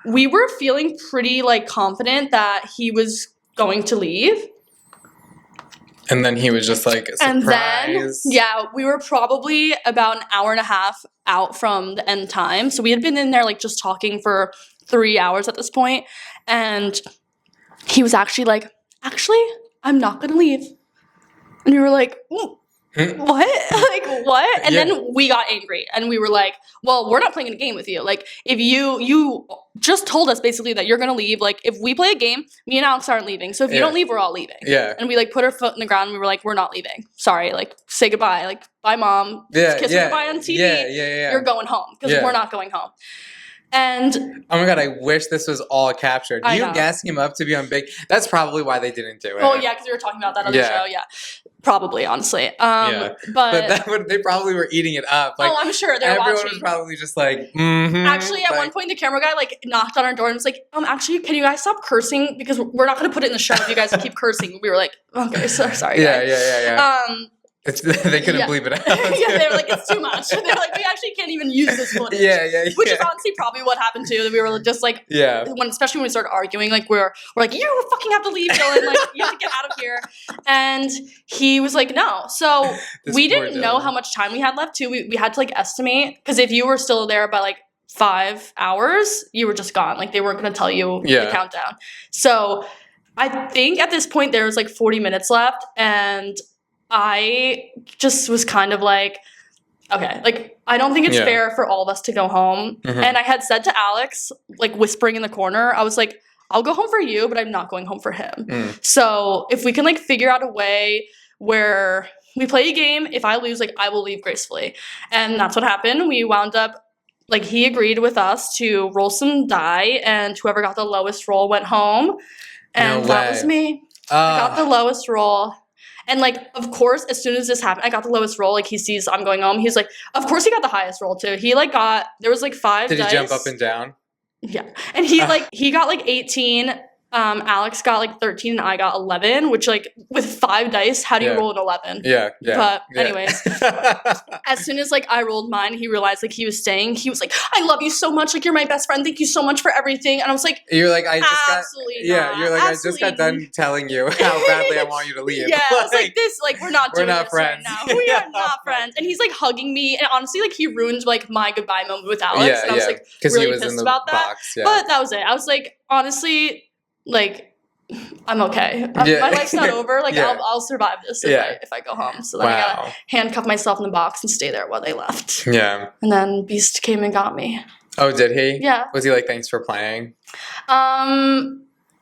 we were feeling pretty like confident that he was going to leave. And then he was just like, surprise. And then, we were probably about an hour and a half out from the end time. So we had been in there like just talking for 3 hours at this point. And he was actually like, I'm not going to leave. And we were like, what? Like, what? And then we got angry and we were like, well, we're not playing a game with you. Like, if you just told us basically that you're going to leave. Like, if we play a game, me and Alex aren't leaving. So if you don't leave, we're all leaving. Yeah. And we like put our foot in the ground and we were like, we're not leaving. Sorry. Like, say goodbye. Like, bye, mom. Yeah. Kiss her goodbye on TV. Yeah. You're going home because we're not going home. And oh my God, I wish this was all captured. You gassing him up to be on Big. That's probably why they didn't do it. Oh yeah, because we were talking about that other show. Yeah, probably, honestly. But they probably were eating it up. Like, I'm sure they're watching. Everyone was probably just like, Actually, at one point, the camera guy like knocked on our door and was like, actually, can you guys stop cursing because we're not going to put it in the show if you guys keep cursing. We were like, okay, sorry. Yeah. They couldn't bleep it out. Yeah, they were like, it's too much. They were like, we actually can't even use this footage. Yeah. Which is honestly probably what happened too. That we were just like, especially when we started arguing, like we're like, you fucking have to leave, Dylan. Like, you have to get out of here. And he was like, no. So we didn't know how much time we had left too. We had to like estimate because if you were still there by like 5 hours, you were just gone. Like they weren't going to tell you the countdown. So I think at this point there was like 40 minutes left, and I just was kind of like, okay, like, I don't think it's fair for all of us to go home. And I had said to Alex, like, whispering in the corner, I was like, I'll go home for you, but I'm not going home for him. So if we can, like, figure out a way where we play a game, if I lose, like, I will leave gracefully. And that's what happened. We wound up, like, he agreed with us to roll some die, and whoever got the lowest roll went home. And that was me. I got the lowest roll. And, like, of course, as soon as this happened, I got the lowest roll. Like, he sees I'm going home. He's like, of course he got the highest roll, too. He, like, there was, like, 5 dice. Did he jump up and down? Yeah. And he got, like, 18. Alex got, like, 13, and I got 11, which, like, with 5 dice, how do you roll an 11? Yeah. But anyways, as soon as, like, I rolled mine, he realized, like, he was staying. He was like, I love you so much. Like, you're my best friend. Thank you so much for everything. And I was like, you're like, I just got done telling you how badly I want you to leave. Yeah, I was like, we're not doing this friends. right now. We are not friends. And he's, like, hugging me. And honestly, like, he ruined, like, my goodbye moment with Alex. And I was, like, really pissed about that. Box, But that was it. I was like, honestly, like, I'm okay. My life's not over. Like, I'll survive this if I go home. So then I gotta handcuff myself in the box and stay there while they left. Yeah. And then Beast came and got me. Oh, did he? Yeah. Was he like, thanks for playing?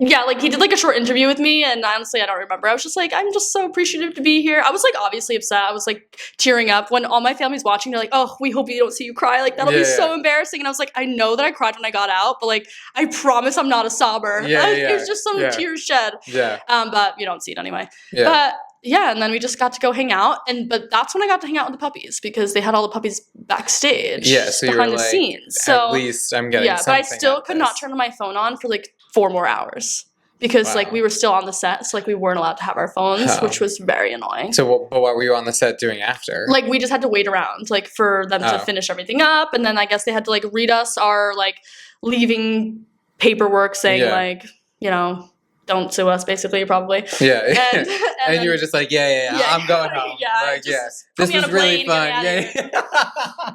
Yeah, like, he did, like, a short interview with me, and honestly, I don't remember. I was just like, I'm just so appreciative to be here. I was, like, obviously upset. I was, like, tearing up. When all my family's watching, they're like, oh, we hope we don't see you cry. Like, that'll be so embarrassing. And I was like, I know that I cried when I got out, but, like, I promise I'm not a sobber. It was just some tears shed. Yeah. But you don't see it anyway. Yeah. But yeah, and then we just got to go hang out, but that's when I got to hang out with the puppies because they had all the puppies backstage, so behind the scenes. So at least I'm getting something. But I still could not turn my phone on for like 4 more hours because like we were still on the set, so like we weren't allowed to have our phones, which was very annoying. So, but what were you on the set doing after? Like we just had to wait around, like for them to finish everything up, and then I guess they had to like read us our like leaving paperwork saying like, you know, don't sue us, basically, probably. Yeah. And then, you were just like, I'm going home. Like, this was really fun. And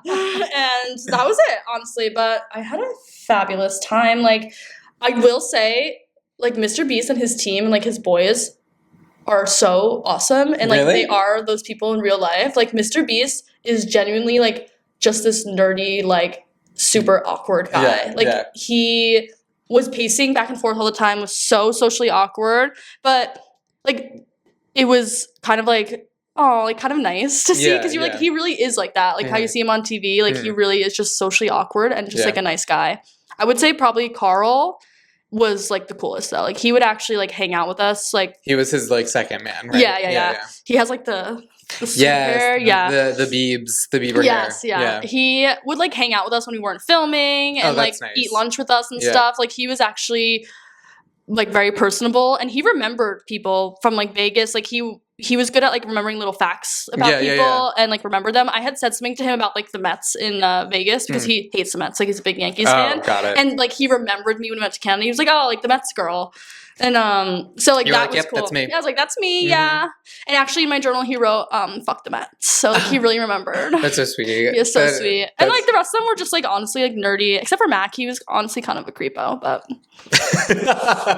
that was it, honestly. But I had a fabulous time. Like, I will say, like, Mr. Beast and his team and, like, his boys are so awesome. And, like, they are those people in real life. Like, Mr. Beast is genuinely, like, just this nerdy, like, super awkward guy. He was pacing back and forth all the time, was so socially awkward, but like it was kind of like, oh, like kind of nice to see because you're like, he really is like that, like how you see him on TV, like he really is just socially awkward and just like a nice guy. I would say probably Carl was like the coolest though. Like he would actually like hang out with us. Like he was his like second man, right? Yeah. He has like the hair, the Bieber hair. He would like hang out with us when we weren't filming and like eat lunch with us and stuff. Like he was actually like very personable and he remembered people from like Vegas. Like he was good at like remembering little facts about people and like remember them. I had said something to him about like the Mets in Vegas because he hates the Mets. Like he's a big Yankees fan. Got it. And like he remembered me when we went to Canada. He was like, oh, like the Mets girl. And so like You're that like, was yep, cool. that's me. Yeah, I was like, that's me, Mhm. yeah. And actually in my journal he wrote, fuck the Mets. So like he really remembered. That's so sweet. He is so sweet. And like the rest of them were just like honestly like nerdy. Except for Mac, he was honestly kind of a creepo, but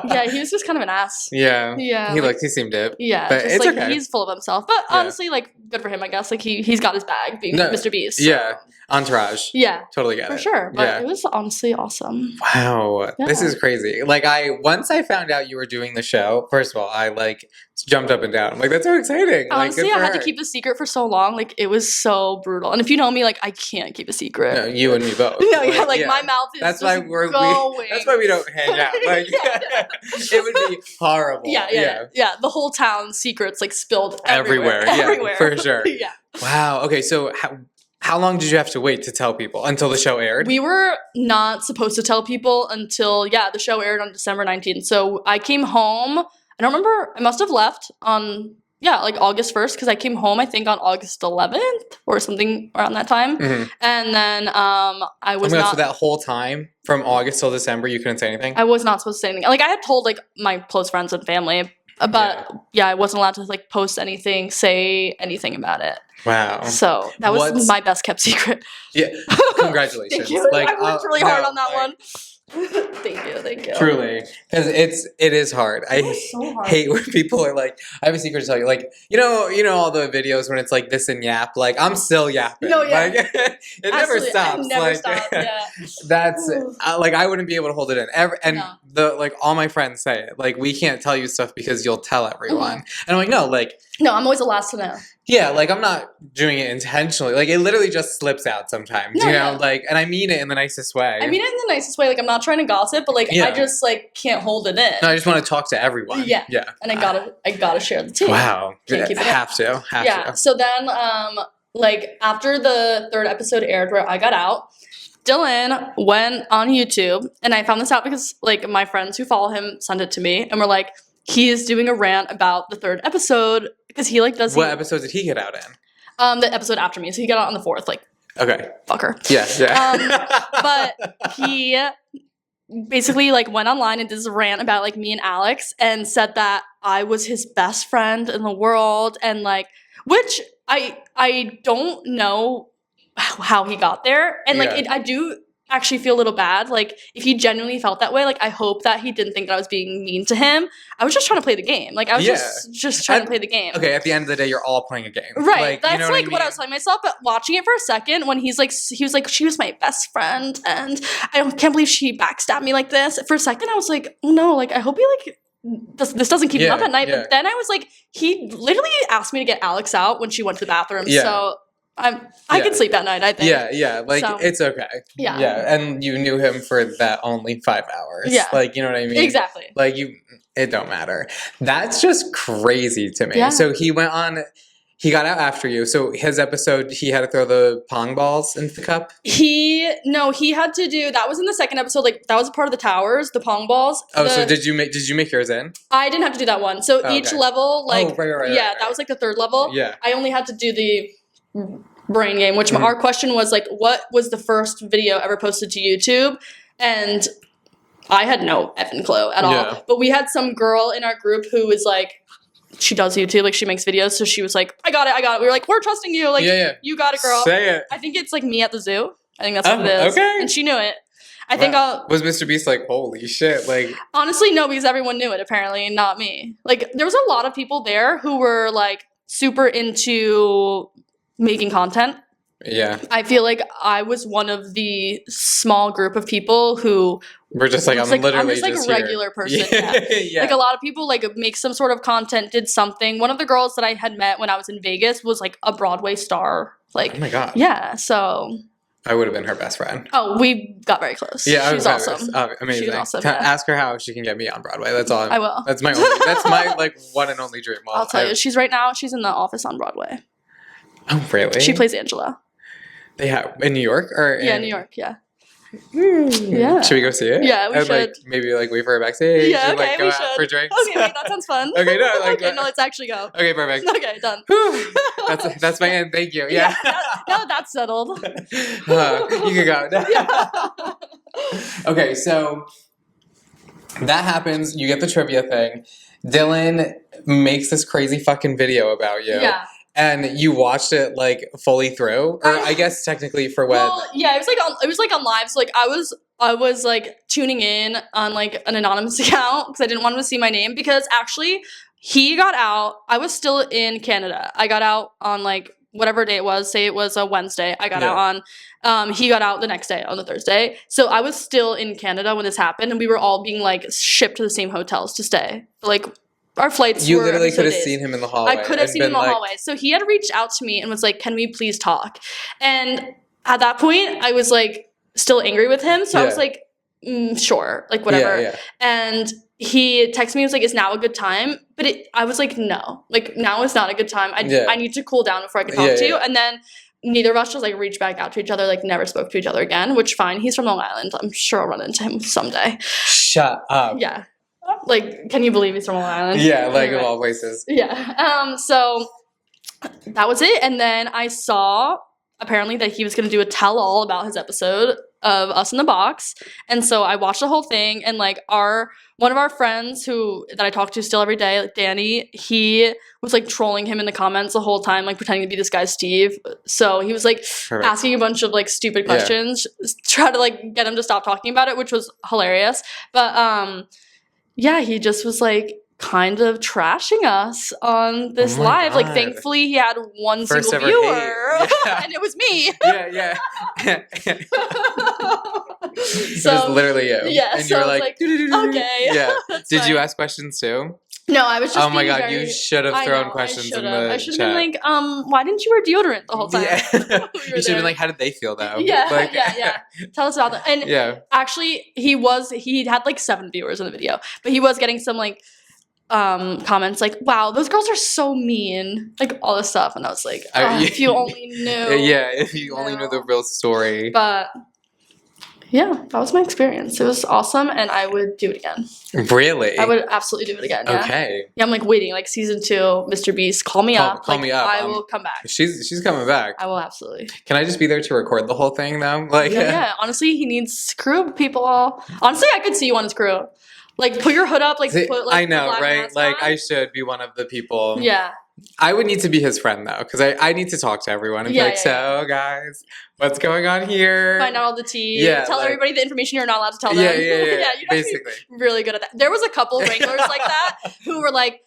yeah, he was just kind of an ass. Yeah. Yeah. He seemed it. Yeah, But just it's like okay. he's full of himself. But honestly, like good for him, I guess. Like he's got his bag being Mr. Beast. So. Yeah. Entourage. Yeah. Totally get it. For sure. But it was honestly awesome. Wow. Yeah. This is crazy. Like once I found out you were doing the show, first of all, I like jumped up and down. I'm like, that's so exciting. Honestly, like, I had to keep the secret for so long. Like it was so brutal. And if you know me, like I can't keep a secret. No, you and me both. No, yeah, like my mouth is that's just why going. that's why we don't hang out. Like it would be horrible. Yeah. The whole town's secrets like spilled everywhere. everywhere. For sure. Yeah. Wow. Okay, so how long did you have to wait to tell people until the show aired? We were not supposed to tell people until the show aired on December 19th. So I came home. I don't remember. I must have left on like August 1st because I came home I think on August 11th or something around that time. Mm-hmm. And then I was not. So that whole time from August till December, you couldn't say anything. I was not supposed to say anything. Like I had told like my close friends and family, but I wasn't allowed to like post anything, say anything about it. Wow. So that was my best kept secret. Yeah. Congratulations. Thank you. Like, I worked really hard on that one. Thank you. Truly, because it is hard. So hard. Hate when people are like, I have a secret to tell you. Like, you know all the videos when it's like this and yap. Like, I'm still yapping. No, yeah. Like, it never stops. It never stops. Yeah. That's like I wouldn't be able to hold it in. All my friends say it. Like, we can't tell you stuff because you'll tell everyone. And I'm like, no, like. No, I'm always the last to know. Yeah, like I'm not doing it intentionally. Like it literally just slips out sometimes, you know? Like, and I mean it in the nicest way. I mean it in the nicest way. Like I'm not trying to gossip, but like I just like can't hold it in. No, I just want to talk to everyone. Yeah. And I gotta share the tea. Wow. Can't keep it have to. So then like after the third episode aired where I got out, Dylan went on YouTube, and I found this out because like my friends who follow him sent it to me and were like, he is doing a rant about the third episode because he like does. What episode did he get out in? The episode after me, so he got out on the 4th. Like, okay, fucker. Yeah. But he basically like went online and did this rant about like me and Alex and said that I was his best friend in the world, and like which I don't know how he got there, and like I do actually feel a little bad. Like if he genuinely felt that way, like I hope that he didn't think that I was being mean to him. I was just trying to play the game. Like I was just trying to play the game. Okay, at the end of the day, you're all playing a game. Right. Like, that's you know like what what I was telling myself. But watching it for a second, when he was like, she was my best friend, and can't believe she backstabbed me like this. For a second, I was like, oh no, like I hope he like this doesn't keep him up at night. But then I was like, he literally asked me to get Alex out when she went to the bathroom. Yeah. So I can sleep at night, I think. Yeah. Like, so, it's okay. Yeah. And you knew him for that only 5 hours. Yeah. Like, you know what I mean? Exactly. Like, it don't matter. That's just crazy to me. Yeah. So he got out after you. So his episode, he had to throw the pong balls into the cup? He had to do, that was in the second episode. Like, that was a part of the towers, the pong balls. Oh, so did you make yours in? I didn't have to do that one. So each level, like, right. That was like the third level. Yeah. I only had to do the brain game, which our question was like, what was the first video ever posted to YouTube? And I had no effing clue at all. But we had some girl in our group who was like, she does YouTube, like she makes videos, so she was like, I got it. We were like, we're trusting you, like you got it, girl. Say it. I think it's like me at the zoo. I think that's what it is. Okay. And she knew it. I think was Mr. Beast like, holy shit, like honestly no, because everyone knew it apparently, not me. Like there was a lot of people there who were like super into making content. Yeah. I feel like I was one of the small group of people who we're just like, I'm just like a regular person. Yeah. Like a lot of people like make some sort of content, did something. One of the girls that I had met when I was in Vegas was like a Broadway star. Like, oh my God. Yeah. So I would have been her best friend. Oh, we got very close. Yeah. She's awesome. Amazing. She's awesome. Ask her how she can get me on Broadway. That's all. I will. That's my like one and only dream. I'll tell you. She's in the office on Broadway. Oh, really? She plays Angela. They have in New York or New York. Yeah. Yeah. Should we go see it? Yeah, we should. Like, maybe like wait for her backstage. Yeah. Okay. Like, go we out should. for drinks. Okay. Wait, that sounds fun. Okay. No. Like, okay. No. Let's actually go. Okay. Perfect. Okay. Done. That's my end. Thank you. Yeah. Now that's settled. You can go. Okay. So That happens. You get the trivia thing. Dylan makes this crazy fucking video about you. Yeah. And you watched it like fully through, or I guess technically for when. Well, yeah, it was like on live. So like I was like tuning in on like an anonymous account because I didn't want him to see my name because actually he got out. I was still in Canada. I got out on like whatever day it was. Say it was a Wednesday. I got out on. He got out the next day on the Thursday. So I was still in Canada when this happened, and we were all being like shipped to the same hotels to stay. Like. Our flights You were literally could have days. seen him in the hallway. I could have seen him in the hallway. So he had reached out to me and was like, can we please talk? And at that point, I was like still angry with him. So I was like, sure, like whatever. Yeah. And he texted me, was like, is now a good time? But I was like, no, like now is not a good time. I need to cool down before I can talk to you. And then neither of us just like reached back out to each other, like never spoke to each other again, which fine. He's from Long Island. I'm sure I'll run into him someday. Shut up. Yeah. Like, can you believe he's from Long Island? Yeah, like of all places. Yeah. So that was it. And then I saw apparently that he was going to do a tell-all about his episode of Us in the Box. And so I watched the whole thing, and like one of our friends that I talk to still every day, like Danny, he was like trolling him in the comments the whole time, like pretending to be this guy Steve. So he was like asking a bunch of like stupid questions, try to like get him to stop talking about it, which was hilarious. But yeah, he just was like kind of trashing us on this live. God. Like, thankfully, he had one single viewer, and it was me. Yeah. So it was literally you. Yeah, and so you were I was like, okay. Yeah. Did fine. you ask questions too? No, I was just. Oh my god, very, you should have thrown questions in the chat. I should have been like, why didn't you wear deodorant the whole time? Yeah. You should have been like, how did they feel though? Yeah, like, yeah. Tell us about that. And actually, he had like 7 viewers in the video, but he was getting some like comments like, wow, those girls are so mean, like all this stuff, and I was like, if you only knew. Yeah, if you only knew the real story. But yeah, that was my experience. It was awesome, and I would do it again. Really? I would absolutely do it again. Yeah. Okay. Yeah, I'm like waiting, like season 2, Mr. Beast, call me up. Call me up. I will come back. She's coming back. I will absolutely. Can I just be there to record the whole thing though? Like, yeah. Honestly, he needs crew people. Honestly, I could see you on his crew. Like, put your hood up. Like, put like. I know, right? Like, I should be one of the people. Yeah. I would need to be his friend though, because I need to talk to everyone and be like, so guys, what's going on here? Find out all the tea. Yeah, tell everybody the information you're not allowed to tell them. Yeah. You'd basically. be really good at that. There was a couple wranglers like that who were like,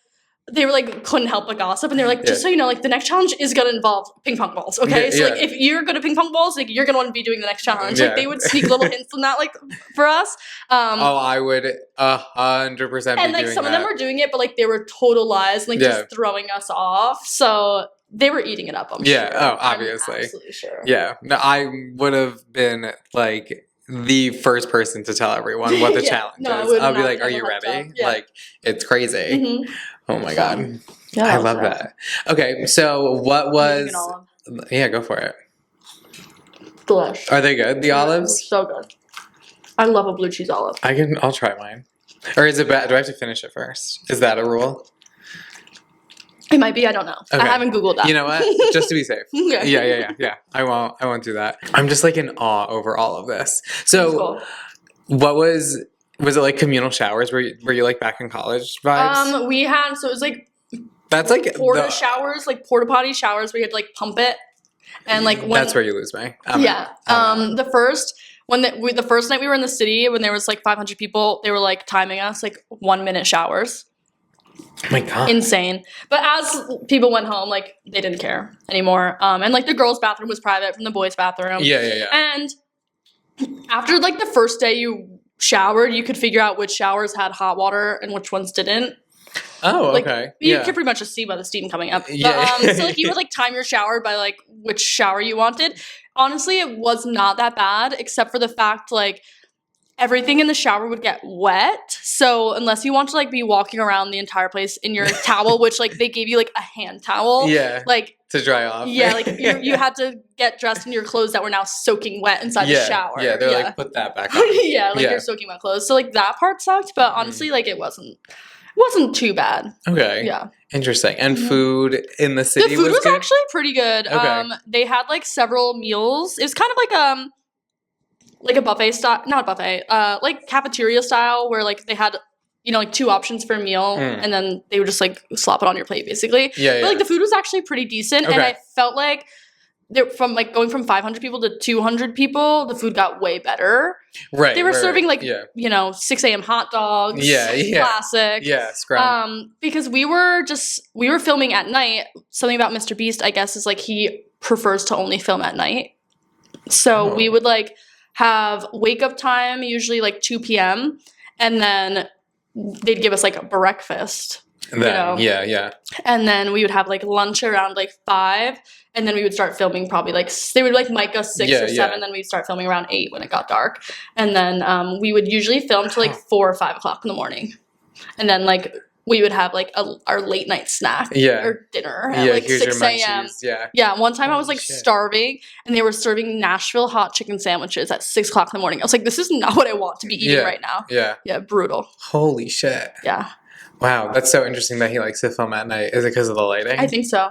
they were like, couldn't help but gossip, and they were like, just so you know, like the next challenge is gonna involve ping pong balls. Okay, so like if you're good at ping pong balls, like you're gonna want to be doing the next challenge. Like they would sneak little hints on that, like for us. I would 100%. And like some of them were doing it, but like they were total lies, like just throwing us off. So they were eating it up. I'm sure. Oh, obviously. I'm absolutely sure. Yeah, no, I would have been like the first person to tell everyone what the challenge is. I'll be like, are you ready? Like, it's crazy. Mm-hmm. Oh my god. Yeah, I love that. Okay, so what was... Yeah, go for it. Delish. Are they good, the olives? So good. I love a blue cheese olive. I'll try mine. Or is it bad? Do I have to finish it first? Is that a rule? It might be. I don't know. Okay. I haven't Googled that. You know what? Just to be safe. Yeah. I won't do that. I'm just like in awe over all of this. So, what was it like communal showers? Were you like back in college vibes? We had, so it was like that's like porta showers, like porta potty showers where you had to like pump it, and like that's where you lose me. The first night we were in the city when there was like 500 people, they were like timing us like 1-minute showers. Oh my god. Insane. But as people went home, like they didn't care anymore. And like the girls' bathroom was private from the boys' bathroom. Yeah. And after like the first day you showered, you could figure out which showers had hot water and which ones didn't. Oh, like, okay. You could pretty much just see by the steam coming up. But, so like you would like time your shower by like which shower you wanted. Honestly, it was not that bad, except for the fact like everything in the shower would get wet. So unless you want to like be walking around the entire place in your towel, which like they gave you like a hand towel. Yeah. Like to dry off. Yeah, like you had to get dressed in your clothes that were now soaking wet inside the shower. Yeah, they're like, put that back on. You're soaking wet clothes. So like that part sucked, but honestly, like it wasn't too bad. Okay. Yeah. Interesting. And food in the city was good? Actually pretty good. Okay. They had like several meals. It was kind of like like a buffet style, not a buffet, like cafeteria style where like they had, you know, like 2 options for a meal and then they would just like slop it on your plate basically. Yeah, but like the food was actually pretty decent and Okay. I felt like from like going from 500 people to 200 people, the food got way better. Right. They were serving like, yeah. you know, 6 a.m. hot dogs. Yeah, yeah. Classic. Yeah, Scrump. Because we were filming at night. Something about Mr. Beast, I guess, is like he prefers to only film at night. So we would like have wake up time, usually like 2 p.m. and then they'd give us like a breakfast. Then, you know? Yeah. And then we would have like lunch around like 5, and then we would start filming probably like they would like mic us 6 or 7, then we'd start filming around 8 when it got dark, and then we would usually film till like 4 or 5 o'clock in the morning, and then like we would have like our late night snack or dinner at like 6 a.m. Yeah. One time I was like starving, and they were serving Nashville hot chicken sandwiches at 6 o'clock in the morning. I was like, this is not what I want to be eating right now. Yeah, brutal. Holy shit. Yeah. Wow, that's so interesting that he likes to film at night. Is it because of the lighting? I think so.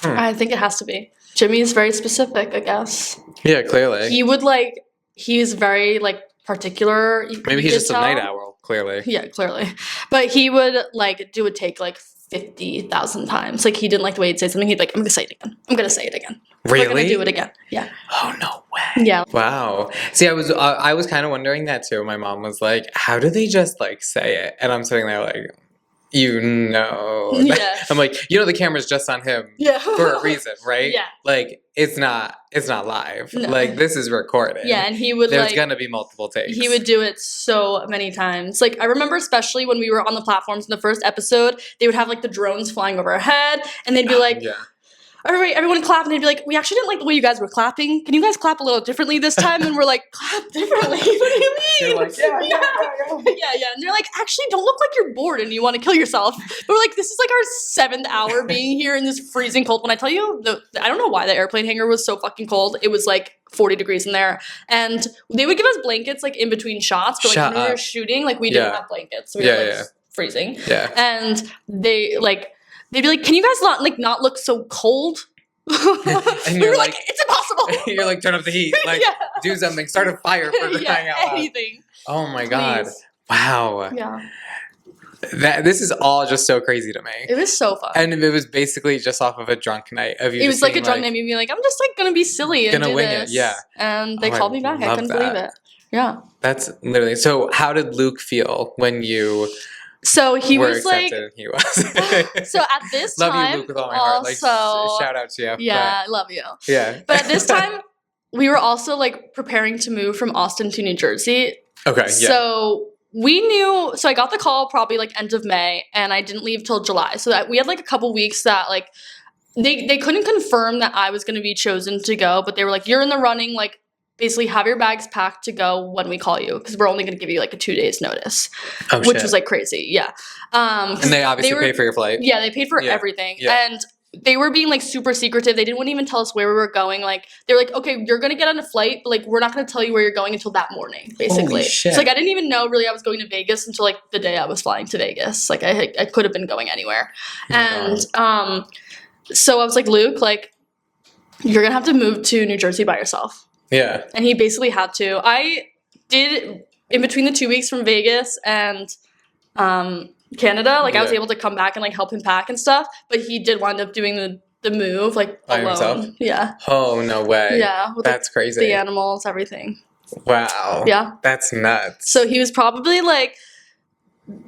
I think it has to be. Jimmy is very specific, I guess. Yeah, clearly. He's very like particular. Maybe he's just a night owl, clearly. Yeah, clearly. But he would like do a take like 50,000 times. Like he didn't like the way he'd say something. He'd like, I'm gonna say it again. I'm gonna say it again. Really? We're gonna do it again. Yeah. Oh no way. Yeah. Wow. See, I was kind of wondering that too. My mom was like, "How do they just like say it?" And I'm sitting there like, you know. Yeah. I'm like, you know, the camera's just on him for a reason, right? Yeah. Like it's not live. No. Like this is recorded. Yeah, and he would There's gonna be multiple takes. He would do it so many times. Like I remember especially when we were on the platforms in the first episode, they would have like the drones flying over our head, and they'd be like, all right, everyone clap, and they'd be like, we actually didn't like the way you guys were clapping. Can you guys clap a little differently this time? And we're like, clap differently? What do you mean? You're like, yeah. And they're like, actually, don't look like you're bored and you want to kill yourself. But we're like, this is like our 7th hour being here in this freezing cold. When I tell you, I don't know why the airplane hangar was so fucking cold. It was like 40 degrees in there. And they would give us blankets like in between shots. But like when we were shooting, like we didn't have blankets. So we were like freezing. Yeah. And they'd be like, can you guys not look so cold? And you're like, it's impossible. You're like, turn up the heat. Like, do something. Start a fire for crying out loud. Anything. Oh my God. Wow. Yeah. This is all just so crazy to me. It was so fun. And it was basically just off of a drunk night of you. It was like a drunk night, me being like, I'm just like gonna be silly and gonna do wing this. it, yeah. And they called me back. I couldn't believe it. Yeah. That's literally. So how did Luke feel when you So he were was accepted? like, he was. So at this time, love you, Luke, with all my heart. Like, shout out to you. Yeah, I love you. Yeah. But at this time, we were also like preparing to move from Austin to New Jersey. Okay. Yeah. So we knew. So I got the call probably like end of May, and I didn't leave till July. So that we had like a couple weeks that like they couldn't confirm that I was going to be chosen to go, but they were like, you're in the running. Like basically have your bags packed to go when we call you, because we're only going to give you like a 2 days notice, which was like crazy. Yeah. And they obviously paid for your flight. Yeah, they paid for everything. Yeah. And they were being like super secretive. They wouldn't even tell us where we were going. Like they were like, okay, you're going to get on a flight, but like we're not going to tell you where you're going until that morning, basically. Holy shit. So like I didn't even know really I was going to Vegas until like the day I was flying to Vegas. Like I could have been going anywhere. And so I was like, Luke, like you're going to have to move to New Jersey by yourself. Yeah. And he basically had to. I did, in between the 2 weeks from Vegas and Canada, like I was able to come back and like help him pack and stuff, but he did wind up doing the move like by alone. Himself? Yeah. Oh, no way. Yeah. With that's crazy. The animals, everything. Wow. Yeah. That's nuts. So he was probably like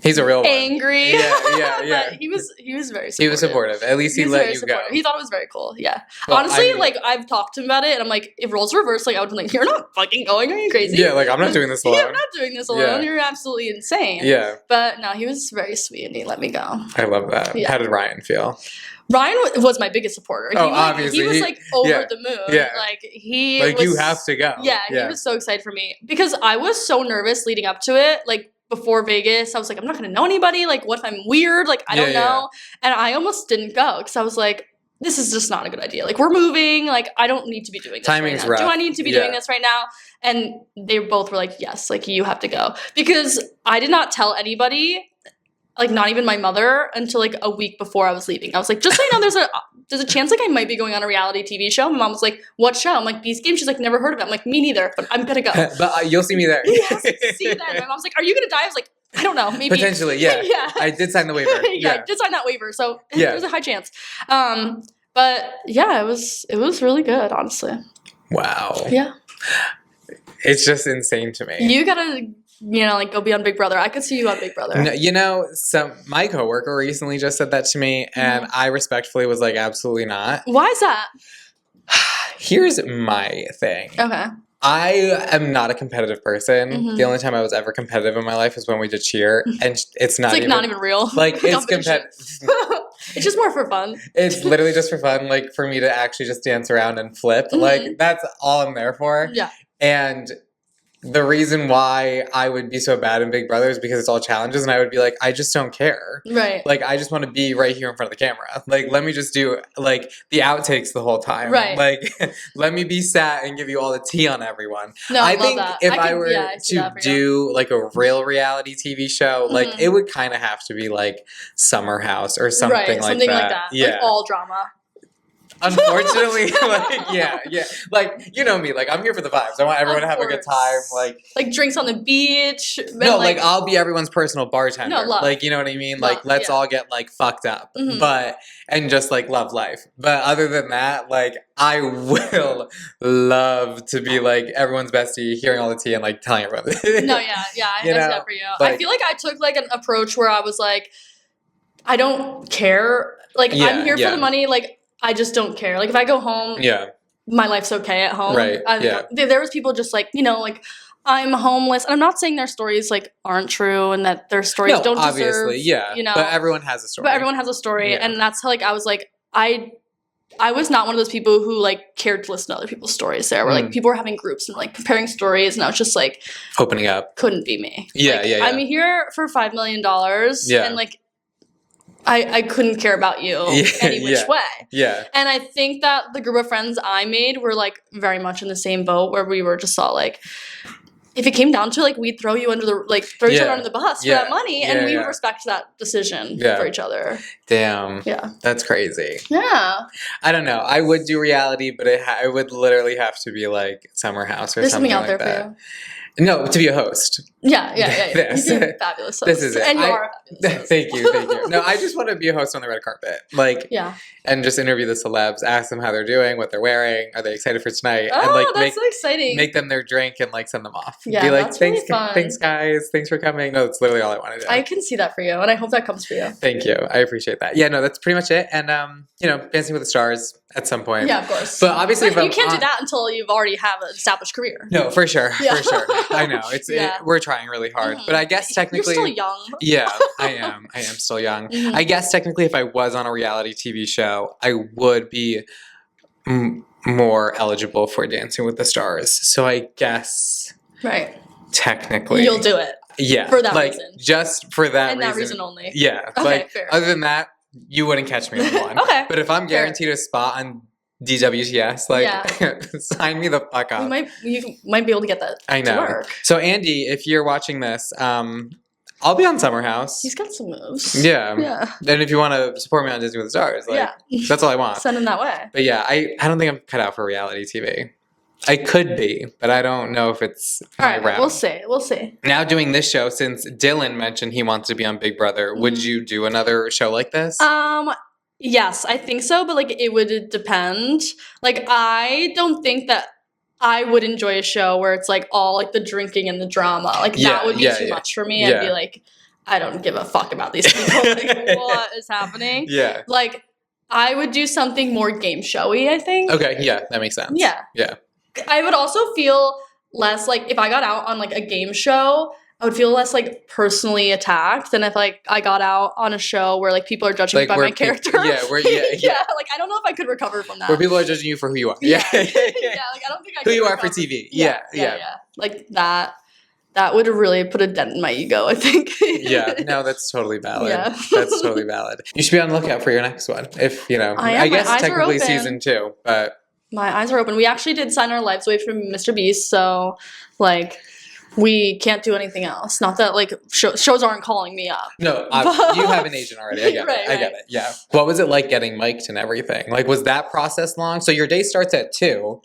he's a real angry. Yeah. But he was very supportive. He was supportive. At least he let you go. He thought it was very cool. Yeah. Well, honestly, like I've talked to him about it, and I'm like, if roles reversed, like I would be like, you're not fucking going. Are you crazy? Yeah, like I'm not doing this alone. Yeah, I'm not doing this alone. Yeah. You're absolutely insane. Yeah. But no, he was very sweet, and he let me go. I love that. Yeah. How did Ryan feel? Ryan was my biggest supporter. Obviously. He was like over the moon. Yeah. Like he like you have to go. Yeah, he was so excited for me because I was so nervous leading up to it. Like before Vegas, I was like, I'm not going to know anybody. Like what if I'm weird? Like I don't know. And I almost didn't go because I was like, this is just not a good idea. Like we're moving. Like I don't need to be doing this Timing's right now. rough. Do I need to be doing this right now? And they both were like, yes, like you have to go. Because I did not tell anybody like not even my mother until like a week before I was leaving. I was like, just so you know, there's a chance like I might be going on a reality TV show. My mom was like, what show? I'm like, Beast Game. She's like, never heard of it. I'm like, me neither, but I'm gonna go. But you'll see me there. Yes, see you then. My mom's like, are you gonna die? I was like, I don't know, maybe. Potentially, yeah. Yeah. I did sign the waiver. I did sign that waiver, so there's a high chance. But yeah, it was really good, honestly. Wow. Yeah. It's just insane to me. You gotta, like go be on Big Brother. I could see you on Big Brother. No, my coworker recently just said that to me, and I respectfully was like, absolutely not. Why is that? Here's my thing. Okay. I am not a competitive person. The only time I was ever competitive in my life was when we did cheer, and it's not like not even real. Like it's competitive. It's just more for fun. It's literally just for fun, like for me to actually just dance around and flip. Like that's all I'm there for. Yeah. And the reason why I would be so bad in Big Brother is because it's all challenges, and I would be like, I just don't care. Right. Like, I just want to be right here in front of the camera. Like, let me just do, like, the outtakes the whole time. Right. Like, let me be sat and give you all the tea on everyone. No, I think love that. if I were to do, like, a real reality TV show, like, it would kind of have to be, like, Summer House or something like that. Something like that. Yeah. Like, all drama. Unfortunately, like, yeah. Like, you know me, like, I'm here for the vibes. I want everyone to have a good time. Like drinks on the beach. No, like I'll be everyone's personal bartender. No, love. Like, you know what I mean? Love, like, let's all get, like, fucked up. And just, like, love life. But other than that, like, I will love to be, like, everyone's bestie, hearing all the tea and, like, telling everyone. No, yeah. I see that for you. Like, I feel like I took, like, an approach where I was like, I don't care. Like, I'm here for the money. Like, I just don't care. Like, if I go home, my life's okay at home. Right. There was people just like, like, I'm homeless. And I'm not saying their stories, like, aren't true and that their stories don't deserve, But everyone has a story. But everyone has a story. Yeah. And that's how, like, I was like, I was not one of those people who, like, cared to listen to other people's stories there. Where, like, people were having groups and, like, comparing stories. And I was just, like... Opening up. Couldn't be me. Yeah, like, I'm here for $5 million. Yeah. And, like... I couldn't care about you any which way. Yeah. And I think that the group of friends I made were, like, very much in the same boat where we were just all, like, if it came down to, like, we'd throw you under the, like, throw each other under the bus for that money, and we would respect that decision for each other. Damn. Yeah. That's crazy. Yeah. I don't know. I would do reality, but it would literally have to be, like, Summer House or There's something out like there that. for you. No, to be a host. Yeah. You're fabulous host. This is it. And you are a fabulous host. Thank you. No, I just want to be a host on the red carpet. Like, and just interview the celebs, ask them how they're doing, what they're wearing, are they excited for tonight? Oh, and, like, that's so exciting. Make them their drink and, like, send them off. Yeah, be like, that's thanks, really fun. Thanks, guys. Thanks for coming. No, that's literally all I want to do. I can see that for you, and I hope that comes for you. Thank you. I appreciate that. Yeah, no, that's pretty much it. And, Dancing with the Stars at some point. Yeah, of course. But obviously, you can't do that until you've already have an established career. No, for sure. For sure. I know. We're trying really hard. But I guess technically... You're still young. Yeah, I am. I am still young. I guess technically if I was on a reality TV show, I would be more eligible for Dancing with the Stars. So I guess... Right. Technically... You'll do it. Yeah. For that reason. Just for that reason. And that reason only. Yeah. Okay, fair. Other than that, you wouldn't catch me on one. Okay. But if I'm guaranteed a spot on DWTS, sign me the fuck up. You might be able to get that to work. So Andy, if you're watching this, I'll be on Summer House. He's got some moves. Yeah. And if you want to support me on Disney with the Stars, that's all I want. Send him that way. But yeah, I don't think I'm cut out for reality TV. I could be, but I don't know if it's all right. We'll see. Now doing this show, since Dylan mentioned he wants to be on Big Brother, would you do another show like this? Yes, I think so, but, like, it would depend. Like, I don't think that I would enjoy a show where it's, like, all, like, the drinking and the drama. Like, that would be too much for me. I'd be like, I don't give a fuck about these people. Like, what is happening? Yeah. Like, I would do something more game showy, I think. Okay, yeah, that makes sense. Yeah. I would also feel less, like, if I got out on, like, a game show, I would feel less, like, personally attacked than if, like, I got out on a show where, like, people are judging me by my character. Yeah, like, I don't know if I could recover from that. Where people are judging you for who you are. Yeah, like, I don't think I could. Who you are for TV. Yeah. Like, that would really put a dent in my ego, I think. No, that's totally valid. Yeah. That's totally valid. You should be on the lookout for your next one. If, I guess technically season 2, but... My eyes are open. We actually did sign our lives away from Mr. Beast, so, like... we can't do anything else. Not that like shows aren't calling me up. No, you have an agent already. I get it. I get it. Yeah. What was it like getting mic'd and everything? Like, was that process long? So your day starts at 2.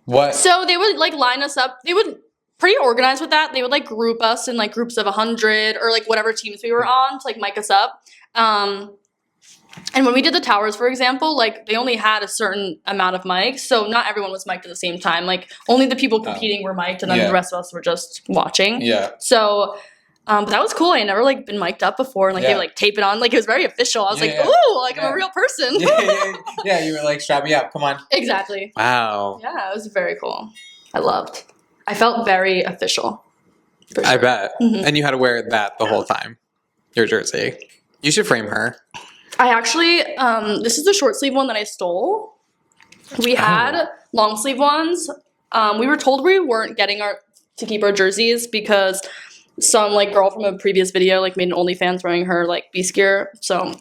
What? So they would like line us up. They would pretty organized with that. They would like group us in like groups of 100 or like whatever teams we were on to like mic us up. And when we did the towers, for example, like they only had a certain amount of mics, so not everyone was mic'd at the same time. Like only the people competing were mic'd, and then the rest of us were just watching. Yeah. So, but that was cool. I had never like been mic'd up before, and like they would like tape it on. Like it was very official. I was like, ooh, like I'm a real person. Yeah, you were like, strap me up, come on. Exactly. Wow. Yeah, it was very cool. I felt very official. Sure. I bet. Mm-hmm. And you had to wear that the whole time. Your jersey. You should frame her. I actually, this is the short sleeve one that I stole. We had long sleeve ones. We were told we weren't getting to keep our jerseys because some like girl from a previous video like made an OnlyFans wearing her like beast gear. So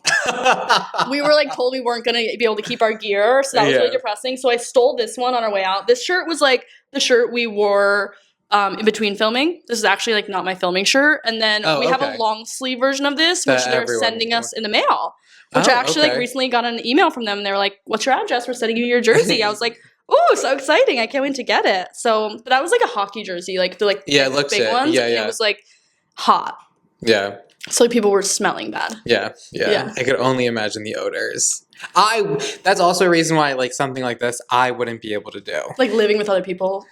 we were like told we weren't gonna be able to keep our gear. So that was really depressing. So I stole this one on our way out. This shirt was like the shirt we wore in between filming. This is actually like not my filming shirt. And then we have a long sleeve version of this, which they're sending us in the mail. Which I actually like recently got an email from them. And they were like, "What's your address? We're sending you your jersey." I was like, "Oh, so exciting! I can't wait to get it." So but that was like a hockey jersey, like the it looks big ones. And it was like hot. Yeah. So like, people were smelling bad. Yeah. I could only imagine the odors. That's also a reason why like something like this I wouldn't be able to do. Like living with other people.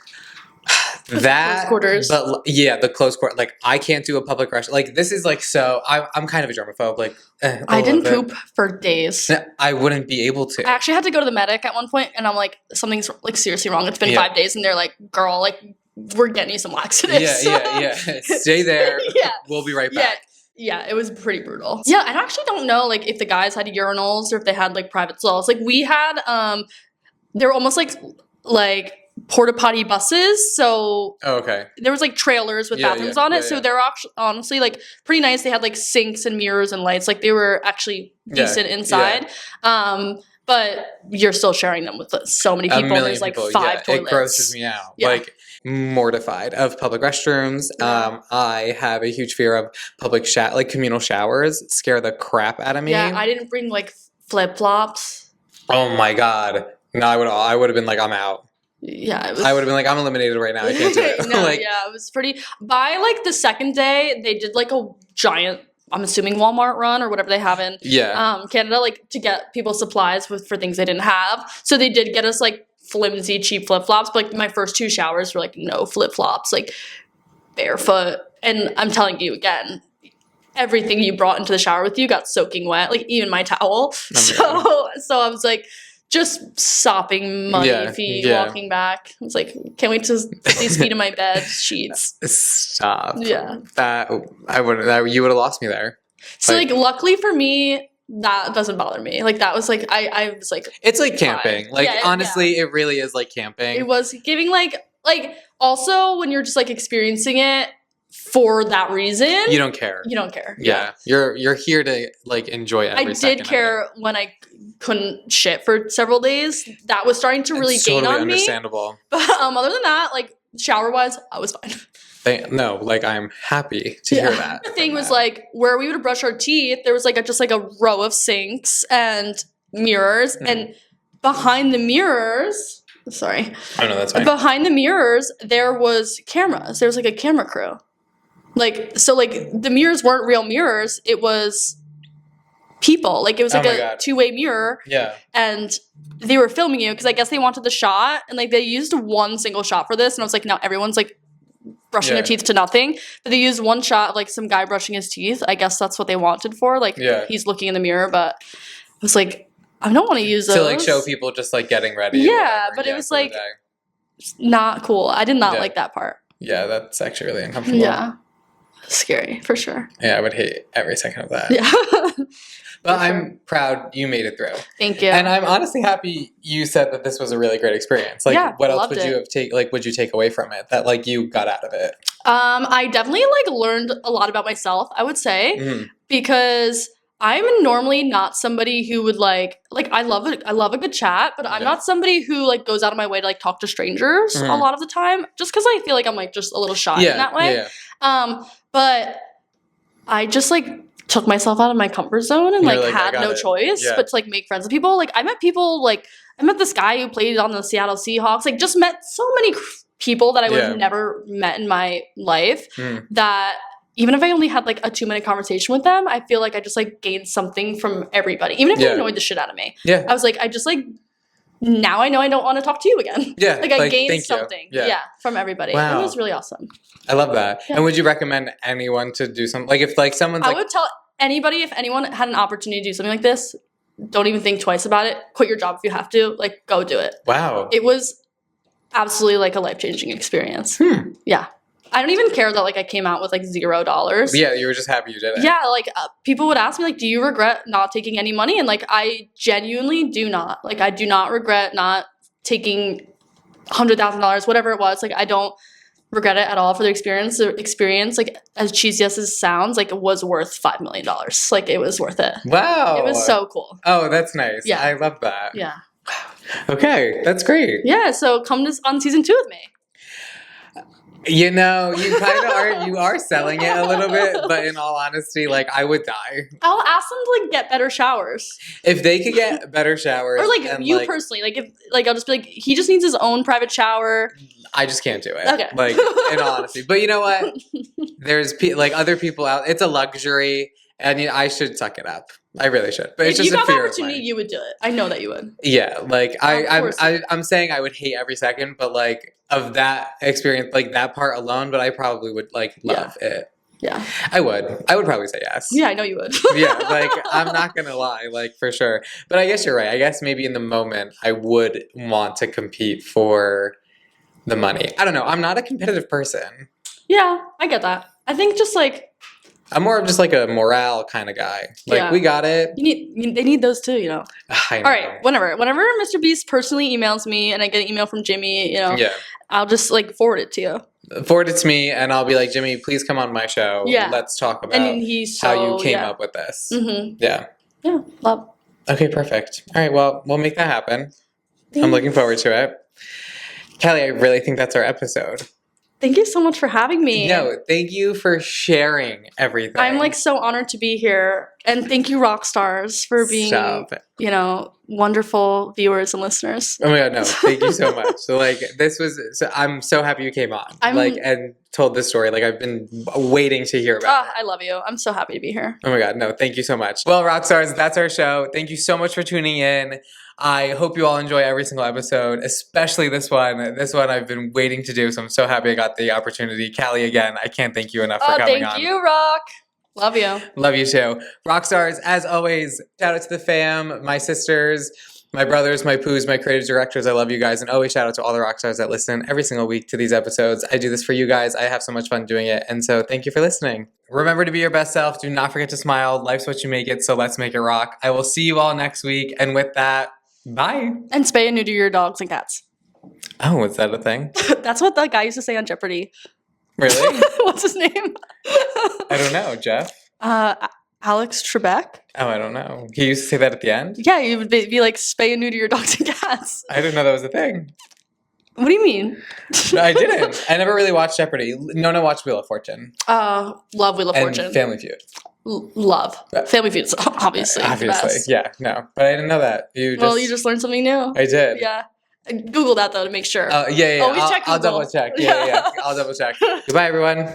That close quarters. But yeah, the close quarters. Like I can't do a public restroom. Like this is like so. I'm kind of a germaphobe. Like I didn't poop for days. I wouldn't be able to. I actually had to go to the medic at one point, and I'm like, something's like seriously wrong. It's been 5 days, and they're like, "Girl, like we're getting you some laxatives." Yeah. Stay there. We'll be right back. Yeah, it was pretty brutal. Yeah, I actually don't know like if the guys had urinals or if they had like private stalls. Like we had, they were almost like porta potty buses. So there was like trailers with bathrooms on it. So they're actually honestly like pretty nice. They had like sinks and mirrors and lights. Like they were actually decent inside. But you're still sharing them with so many people. There's like 5 toilets. It grosses me out. Like mortified of public restrooms. I have a huge fear of public like communal showers. Scare the crap out of me. Yeah, I didn't bring like flip flops. Oh my god. No, I would have been like, I'm out. Yeah, I would have been like, I'm eliminated right now. I can't do it. It was pretty. By like the second day, they did like a giant, I'm assuming Walmart run or whatever they have in Canada, like to get people supplies for things they didn't have. So they did get us like flimsy, cheap flip flops. But like my first 2 showers were like no flip flops, like barefoot. And I'm telling you again, everything you brought into the shower with you got soaking wet, like even my towel. So I was like, just sopping muddy feet walking back. I was like, can't wait to put these feet in my bed sheets. Stop. Yeah. You would have lost me there. So like luckily for me, that doesn't bother me. Like that was like I was like, it's like camping. Fine. Like honestly, it really is like camping. It was giving like also when you're just like experiencing it for that reason, you don't care. Yeah. You're here to like enjoy every second. I did care when I couldn't shit for several days. That was starting to really gain on me. Understandable. But other than that, like shower wise, I was fine. No, like I'm happy to hear that. The thing was like where we would brush our teeth, there was like just like a row of sinks and mirrors, and behind the mirrors, sorry. Oh no, that's fine. Behind the mirrors, there was cameras. There was like a camera crew. Like so, like the mirrors weren't real mirrors. It was people. Like it was like a 2-way mirror. Yeah. And they were filming you because I guess they wanted the shot, and like they used one single shot for this, and I was like, now everyone's like brushing their teeth to nothing. But they used one shot of like some guy brushing his teeth. I guess that's what they wanted for. Like he's looking in the mirror, but I was like, I don't want to use those. To like show people just like getting ready. Yeah, but it was like not cool. I did not like that part. Yeah, that's actually really uncomfortable. Yeah. Scary, for sure. Yeah, I would hate every second of that. Yeah. But I'm proud you made it through. Thank you. And I'm honestly happy you said that this was a really great experience. Like, what else would you have would you take away from it that like you got out of it? I definitely like learned a lot about myself, I would say, because I'm normally not somebody who would like I love a good chat, but I'm not somebody who like goes out of my way to like talk to strangers a lot of the time, just because I feel like I'm like just a little shy in that way. But I just like took myself out of my comfort zone and like had no choice but to like make friends with people. Like I met this guy who played on the Seattle Seahawks. Like just met so many people that I would have never met in my life that even if I only had like a 2-minute conversation with them, I feel like I just like gained something from everybody. Even if they annoyed the shit out of me. I was like, I just like, now I know I don't want to talk to you again. Like I gained something from everybody. Wow. And it was really awesome. I love that. And would you recommend anyone to do something? Like if like someone's I would tell anybody, if anyone had an opportunity to do something like this, don't even think twice about it. Quit your job if you have to. Like go do it. Wow. It was absolutely like a life-changing experience. Yeah. I don't even care that like I came out with like $0. Yeah, you were just happy you did it. Yeah, like people would ask me like, do you regret not taking any money? And like I genuinely do not. Like I do not regret not taking $100,000, whatever it was. Like I don't regret it at all for the experience. The experience, like as cheesy as it sounds, like it was worth $5 million. Like it was worth it. Wow. It was so cool. Oh, that's nice. Yeah. I love that. Yeah. Okay, that's great. Yeah, so come on season 2 with me. You know, you kind of are, you are selling it a little bit, but in all honesty, like, I would die. I'll ask them to, like, get better showers. If they could get better showers. Or, like, you like, personally. Like, if, like, I'll just be like, he just needs his own private shower. I just can't do it. Okay. Like, in all honesty. But you know what? There's, like, other people out, it's a luxury, and I should suck it up. I really should. But it's just a fear of mine. If you got the opportunity, you would do it. I know that you would. Yeah, like, I'm saying I would hate every second, but, like, of that experience, like that part alone, but I probably would like love it. Yeah. I would probably say yes. Yeah, I know you would. Yeah, like I'm not gonna lie, like for sure. But I guess you're right. I guess maybe in the moment I would want to compete for the money. I don't know. I'm not a competitive person. Yeah, I get that. I think just like I'm more of just like a morale kind of guy. Like we got it. They need those too, you know. I know. All right, whenever Mr. Beast personally emails me and I get an email from Jimmy, you know, I'll just like forward it to you. Forward it to me and I'll be like, Jimmy, please come on my show. Yeah. Let's talk about how you came up with this. Mm-hmm. Yeah. Yeah, love. Okay, perfect. All right, well, we'll make that happen. Thanks. I'm looking forward to it. Callie, I really think that's our episode. Thank you so much for having me. No, thank you for sharing everything. I'm like so honored to be here. And thank you, rock stars, for being, you know, wonderful viewers and listeners. Oh my God, no. Thank you so much. So like I'm so happy you came on and told this story. Like I've been waiting to hear about it. I love you. I'm so happy to be here. Oh my God, no. Thank you so much. Well, rock stars, that's our show. Thank you so much for tuning in. I hope you all enjoy every single episode, especially this one. This one I've been waiting to do, so I'm so happy I got the opportunity. Callie, again, I can't thank you enough for coming on. Thank you, Rock. Love you. Love you too. Rock stars, as always, shout out to the fam, my sisters, my brothers, my poos, my creative directors. I love you guys. And always shout out to all the rock stars that listen every single week to these episodes. I do this for you guys. I have so much fun doing it. And so thank you for listening. Remember to be your best self. Do not forget to smile. Life's what you make it. So let's make it rock. I will see you all next week. And with that, bye. And spay and neuter your dogs and cats. Oh, is that a thing? That's what that guy used to say on Jeopardy. Really? What's his name? I don't know. Jeff? Alex Trebek. Oh, I don't know. He used to say that at the end? Yeah, you would be like, spay and neuter your dogs and cats. I didn't know that was a thing. What do you mean? No, I didn't. I never really watched Jeopardy. Nona watched Wheel of Fortune. Love Wheel of Fortune. And Family Feud. Love. Family Feud is obviously the best. Yeah, no. But I didn't know that. You just learned something new. I did. Yeah. Google that, though, to make sure. Yeah. Always check Google. I'll double check. Yeah. I'll double check. Goodbye, everyone.